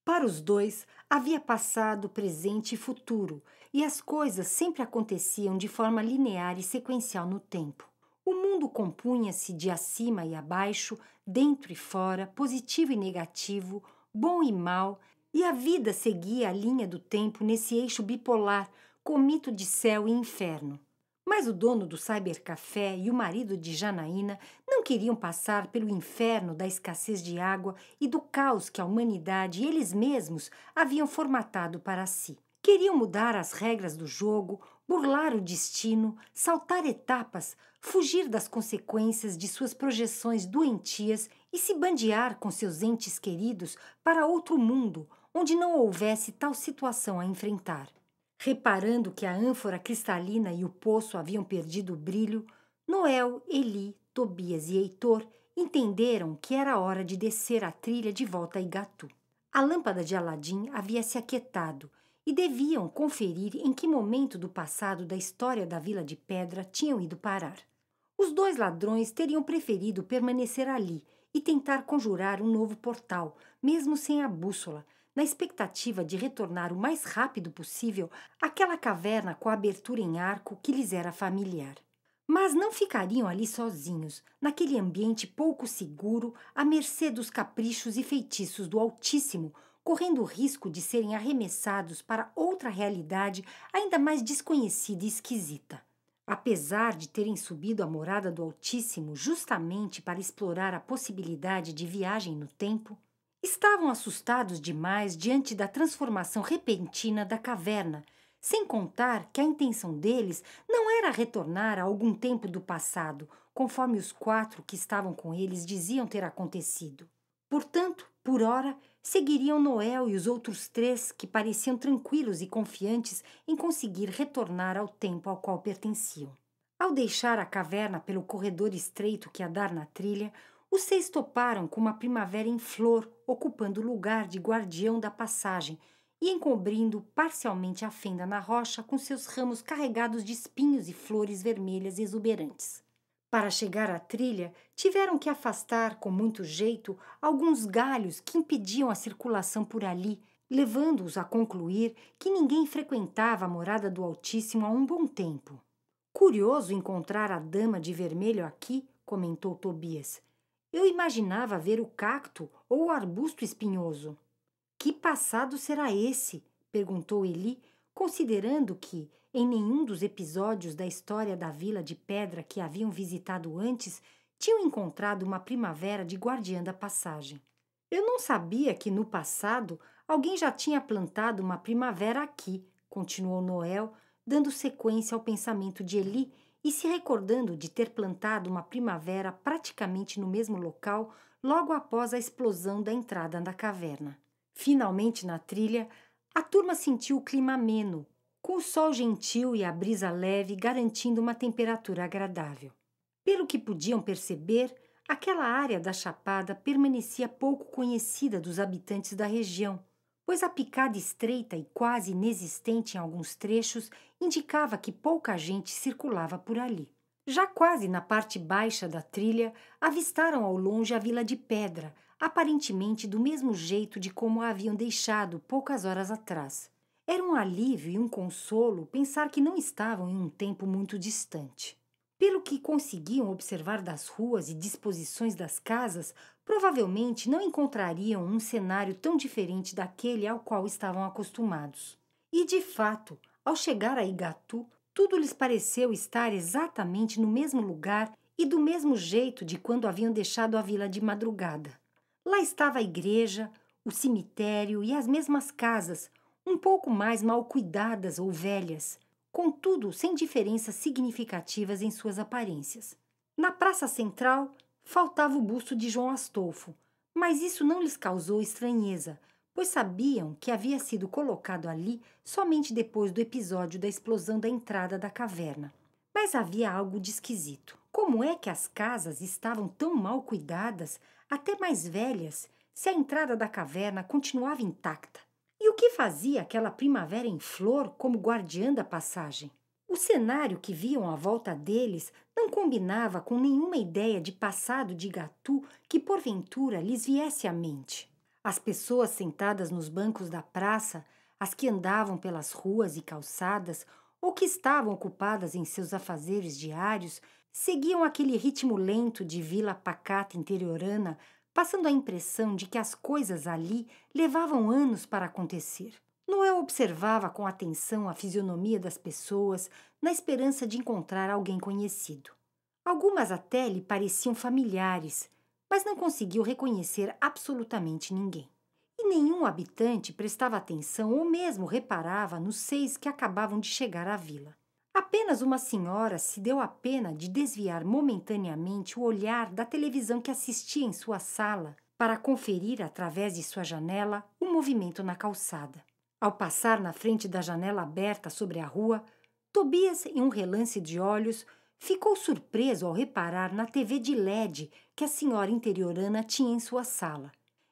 Para os dois, havia passado, presente e futuro, e as coisas sempre aconteciam de forma linear e sequencial no tempo. O mundo compunha-se de acima e abaixo, dentro e fora, positivo e negativo, bom e mal, e a vida seguia a linha do tempo nesse eixo bipolar, com mito de céu e inferno. Mas o dono do cybercafé e o marido de Janaína não queriam passar pelo inferno da escassez de água e do caos que a humanidade e eles mesmos haviam formatado para si. Queriam mudar as regras do jogo, burlar o destino, saltar etapas, fugir das consequências de suas projeções doentias e se bandear com seus entes queridos para outro mundo, onde não houvesse tal situação a enfrentar. Reparando que a ânfora cristalina e o poço haviam perdido o brilho, Noel, Eli, Tobias e Heitor entenderam que era hora de descer a trilha de volta a Igatu. A lâmpada de Aladim havia se aquietado e deviam conferir em que momento do passado da história da Vila de Pedra tinham ido parar. Os dois ladrões teriam preferido permanecer ali e tentar conjurar um novo portal, mesmo sem a bússola, na expectativa de retornar o mais rápido possível àquela caverna com a abertura em arco que lhes era familiar. Mas não ficariam ali sozinhos, naquele ambiente pouco seguro, à mercê dos caprichos e feitiços do Altíssimo, correndo o risco de serem arremessados para outra realidade ainda mais desconhecida e esquisita. Apesar de terem subido à morada do Altíssimo justamente para explorar a possibilidade de viagem no tempo, estavam assustados demais diante da transformação repentina da caverna, sem contar que a intenção deles não era retornar a algum tempo do passado, conforme os 4 que estavam com eles diziam ter acontecido. Portanto, por ora, seguiriam Noel e os outros 3 que pareciam tranquilos e confiantes em conseguir retornar ao tempo ao qual pertenciam. Ao deixar a caverna pelo corredor estreito que ia dar na trilha, os 6 toparam com uma primavera em flor, ocupando o lugar de guardião da passagem e encobrindo parcialmente a fenda na rocha com seus ramos carregados de espinhos e flores vermelhas exuberantes. Para chegar à trilha, tiveram que afastar com muito jeito alguns galhos que impediam a circulação por ali, levando-os a concluir que ninguém frequentava a morada do Altíssimo há um bom tempo. Curioso encontrar a dama de vermelho aqui, comentou Tobias. Eu imaginava ver o cacto ou o arbusto espinhoso. Que passado será esse? Perguntou Eli, considerando que, em nenhum dos episódios da história da Vila de Pedra que haviam visitado antes, tinham encontrado uma primavera de guardiã da passagem. Eu não sabia que, no passado, alguém já tinha plantado uma primavera aqui, continuou Noel, dando sequência ao pensamento de Eli e se recordando de ter plantado uma primavera praticamente no mesmo local logo após a explosão da entrada da caverna. Finalmente, na trilha, a turma sentiu o clima ameno, com o sol gentil e a brisa leve garantindo uma temperatura agradável. Pelo que podiam perceber, aquela área da chapada permanecia pouco conhecida dos habitantes da região, pois a picada estreita e quase inexistente em alguns trechos indicava que pouca gente circulava por ali. Já quase na parte baixa da trilha, avistaram ao longe a Vila de Pedra, aparentemente do mesmo jeito de como a haviam deixado poucas horas atrás. Era um alívio e um consolo pensar que não estavam em um tempo muito distante. Pelo que conseguiam observar das ruas e disposições das casas, provavelmente não encontrariam um cenário tão diferente daquele ao qual estavam acostumados. E, de fato, ao chegar a Igatu, tudo lhes pareceu estar exatamente no mesmo lugar e do mesmo jeito de quando haviam deixado a vila de madrugada. Lá estava a igreja, o cemitério e as mesmas casas, um pouco mais mal cuidadas ou velhas, contudo sem diferenças significativas em suas aparências. Na praça central faltava o busto de João Astolfo, Mas isso não lhes causou estranheza, pois sabiam que havia sido colocado ali somente depois do episódio da explosão da entrada da caverna. Mas havia algo de esquisito. Como é que as casas estavam tão mal cuidadas, até mais velhas, se a entrada da caverna continuava intacta? E o que fazia aquela primavera em flor como guardiã da passagem? O cenário que viam à volta deles não combinava com nenhuma ideia de passado de Gatu que porventura lhes viesse à mente. As pessoas sentadas nos bancos da praça, as que andavam pelas ruas e calçadas ou que estavam ocupadas em seus afazeres diários, seguiam aquele ritmo lento de vila pacata interiorana, passando a impressão de que as coisas ali levavam anos para acontecer. Noel observava com atenção a fisionomia das pessoas, na esperança de encontrar alguém conhecido. Algumas até lhe pareciam familiares, mas não conseguiu reconhecer absolutamente ninguém. E nenhum habitante prestava atenção ou mesmo reparava nos 6 que acabavam de chegar à vila. Apenas uma senhora se deu a pena de desviar momentaneamente o olhar da televisão que assistia em sua sala para conferir, através de sua janela, o movimento na calçada. Ao passar na frente da janela aberta sobre a rua, Tobias, em um relance de olhos, ficou surpreso ao reparar na TV de LED que a senhora interiorana tinha em sua sala.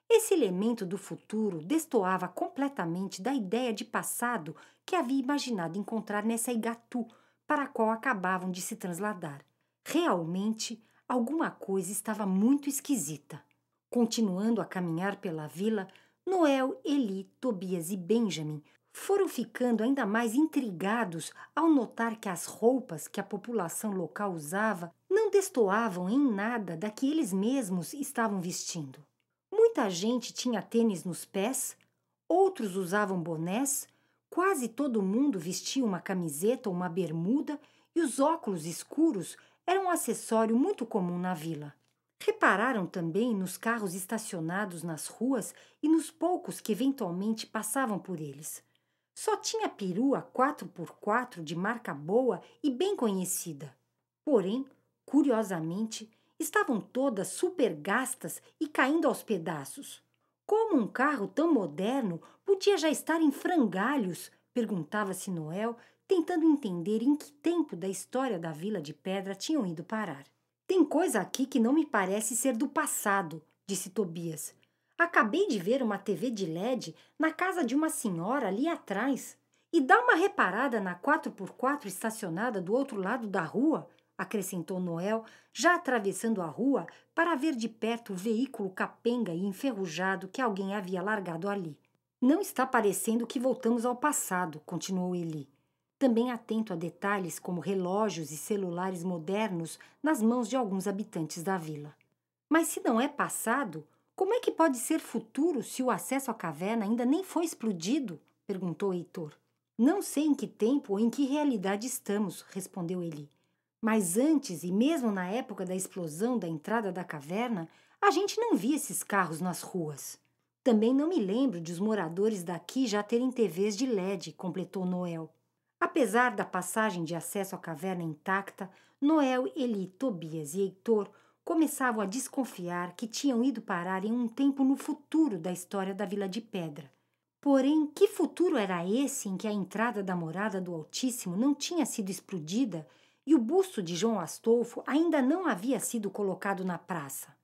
Esse elemento do futuro destoava completamente da ideia de passado que havia imaginado encontrar nessa Igatu para a qual acabavam de se trasladar. Realmente, alguma coisa estava muito esquisita. Continuando a caminhar pela vila, Noel, Eli, Tobias e Benjamin foram ficando ainda mais intrigados ao notar que as roupas que a população local usava não destoavam em nada da que eles mesmos estavam vestindo. Muita gente tinha tênis nos pés, outros usavam bonés, quase todo mundo vestia uma camiseta ou uma bermuda e os óculos escuros eram um acessório muito comum na vila. Repararam também nos carros estacionados nas ruas e nos poucos que eventualmente passavam por eles. Só tinha perua 4x4 de marca boa e bem conhecida. Porém, curiosamente, estavam todas super gastas e caindo aos pedaços. Como um carro tão moderno podia já estar em frangalhos? Perguntava-se Noel, tentando entender em que tempo da história da Vila de Pedra tinham ido parar. Tem coisa aqui que não me parece ser do passado, disse Tobias. Acabei de ver uma TV de LED na casa de uma senhora ali atrás. E dá uma reparada na 4x4 estacionada do outro lado da rua, acrescentou Noel, já atravessando a rua para ver de perto o veículo capenga e enferrujado que alguém havia largado ali. Não está parecendo que voltamos ao passado, continuou Eli, também atento a detalhes como relógios e celulares modernos nas mãos de alguns habitantes da vila. Mas se não é passado, como é que pode ser futuro se o acesso à caverna ainda nem foi explodido? Perguntou Heitor. Não sei em que tempo ou em que realidade estamos, respondeu Eli. Mas antes e mesmo na época da explosão da entrada da caverna, a gente não via esses carros nas ruas. Também não me lembro de os moradores daqui já terem TVs de LED, completou Noel. Apesar da passagem de acesso à caverna intacta, Noel, Eli, Tobias e Heitor começavam a desconfiar que tinham ido parar em um tempo no futuro da história da Vila de Pedra. Porém, que futuro era esse em que a entrada da morada do Altíssimo não tinha sido explodida e o busto de João Astolfo ainda não havia sido colocado na praça?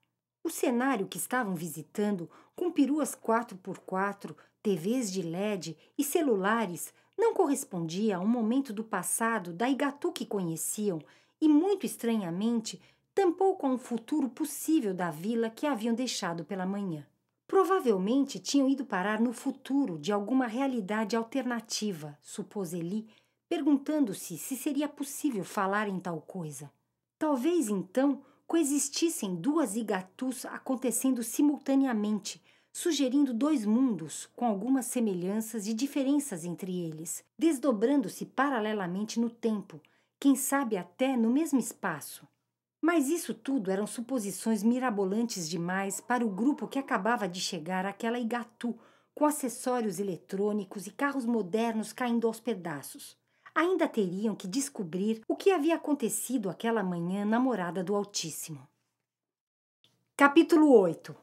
O cenário que estavam visitando, com peruas 4x4, TVs de LED e celulares, não correspondia a um momento do passado da Igatu que conheciam e, muito estranhamente, tampouco a um futuro possível da vila que haviam deixado pela manhã. Provavelmente tinham ido parar no futuro de alguma realidade alternativa, supôs Eli, perguntando-se se seria possível falar em tal coisa. Talvez, então, coexistissem duas Igatus acontecendo simultaneamente, sugerindo 2 mundos com algumas semelhanças e diferenças entre eles, desdobrando-se paralelamente no tempo, quem sabe até no mesmo espaço. Mas isso tudo eram suposições mirabolantes demais para o grupo que acabava de chegar àquela Igatu, com acessórios eletrônicos e carros modernos caindo aos pedaços. Ainda teriam que descobrir o que havia acontecido aquela manhã na morada do Altíssimo. Capítulo 8.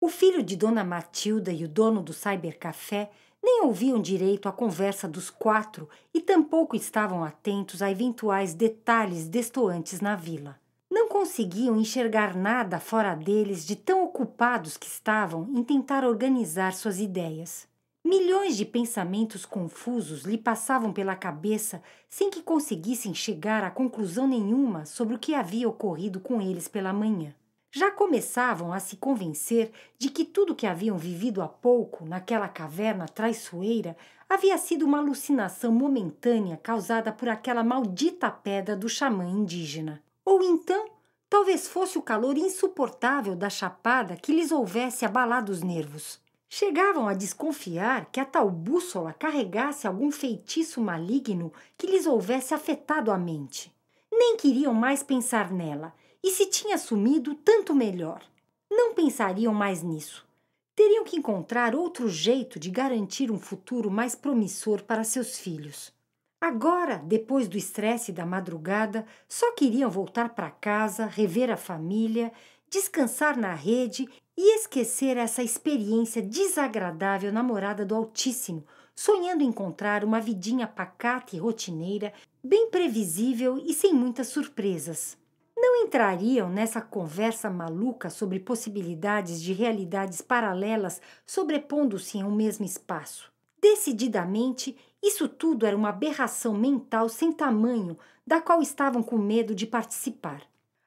O filho de Dona Matilda e o dono do cybercafé nem ouviam direito a conversa dos quatro e tampouco estavam atentos a eventuais detalhes destoantes na vila. Não conseguiam enxergar nada fora deles de tão ocupados que estavam em tentar organizar suas ideias. Milhões de pensamentos confusos lhe passavam pela cabeça sem que conseguissem chegar a conclusão nenhuma sobre o que havia ocorrido com eles pela manhã. Já começavam a se convencer de que tudo que haviam vivido há pouco naquela caverna traiçoeira havia sido uma alucinação momentânea causada por aquela maldita pedra do xamã indígena. Ou então, talvez fosse o calor insuportável da chapada que lhes houvesse abalado os nervos. Chegavam a desconfiar que a tal bússola carregasse algum feitiço maligno que lhes houvesse afetado a mente. Nem queriam mais pensar nela, e se tinha sumido, tanto melhor. Não pensariam mais nisso. Teriam que encontrar outro jeito de garantir um futuro mais promissor para seus filhos. Agora, depois do estresse da madrugada, só queriam voltar para casa, rever a família, descansar na rede e esquecer essa experiência desagradável na morada do Altíssimo, sonhando encontrar uma vidinha pacata e rotineira, bem previsível e sem muitas surpresas. Não entrariam nessa conversa maluca sobre possibilidades de realidades paralelas sobrepondo-se em um mesmo espaço. Decididamente, isso tudo era uma aberração mental sem tamanho, da qual estavam com medo de participar.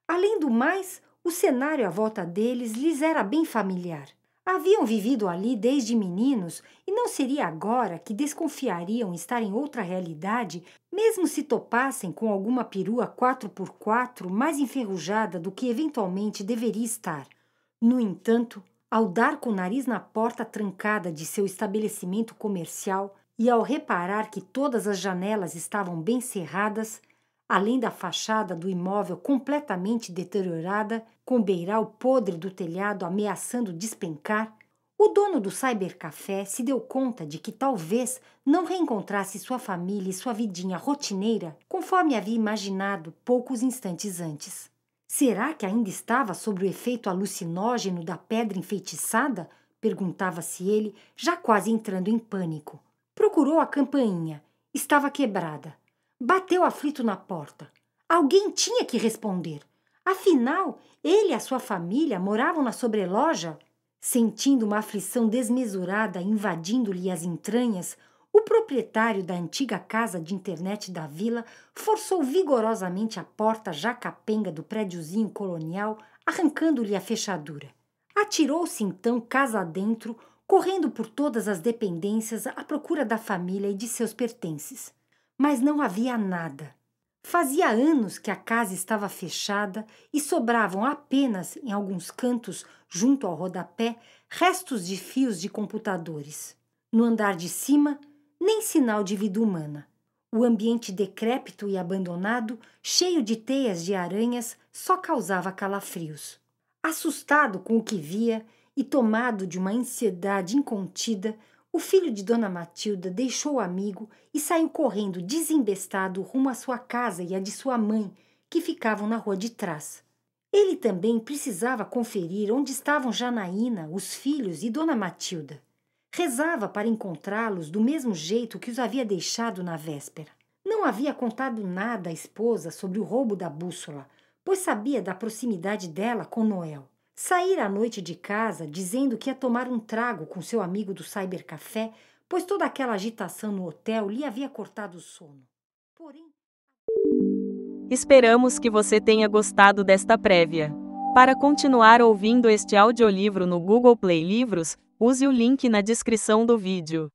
Além do mais, o cenário à volta deles lhes era bem familiar. Haviam vivido ali desde meninos e não seria agora que desconfiariam estar em outra realidade, mesmo se topassem com alguma perua 4x4 mais enferrujada do que eventualmente deveria estar. No entanto, ao dar com o nariz na porta trancada de seu estabelecimento comercial e ao reparar que todas as janelas estavam bem cerradas, além da fachada do imóvel completamente deteriorada, com o beiral podre do telhado ameaçando despencar, o dono do cybercafé se deu conta de que talvez não reencontrasse sua família e sua vidinha rotineira conforme havia imaginado poucos instantes antes. Será que ainda estava sob o efeito alucinógeno da pedra enfeitiçada? Perguntava-se ele, já quase entrando em pânico. Procurou a campainha. Estava quebrada. Bateu aflito na porta. Alguém tinha que responder. Afinal, ele e a sua família moravam na sobreloja? Sentindo uma aflição desmesurada invadindo-lhe as entranhas, o proprietário da antiga casa de internet da vila forçou vigorosamente a porta já capenga do prédiozinho colonial, arrancando-lhe a fechadura. Atirou-se então casa adentro, correndo por todas as dependências à procura da família e de seus pertences. Mas não havia nada. Fazia anos que a casa estava fechada e sobravam apenas, em alguns cantos, junto ao rodapé, restos de fios de computadores. No andar de cima, nem sinal de vida humana. O ambiente decrépito e abandonado, cheio de teias de aranhas, só causava calafrios. Assustado com o que via e tomado de uma ansiedade incontida, o filho de Dona Matilda deixou o amigo e saiu correndo desembestado rumo à sua casa e à de sua mãe, que ficavam na rua de trás. Ele também precisava conferir onde estavam Janaína, os filhos e Dona Matilda. Rezava para encontrá-los do mesmo jeito que os havia deixado na véspera. Não havia contado nada à esposa sobre o roubo da bússola, pois sabia da proximidade dela com Noel. Saíra à noite de casa dizendo que ia tomar um trago com seu amigo do cybercafé, pois toda aquela agitação no hotel lhe havia cortado o sono. Porém... Esperamos que você tenha gostado desta prévia. Para continuar ouvindo este audiolivro no Google Play Livros, use o link na descrição do vídeo.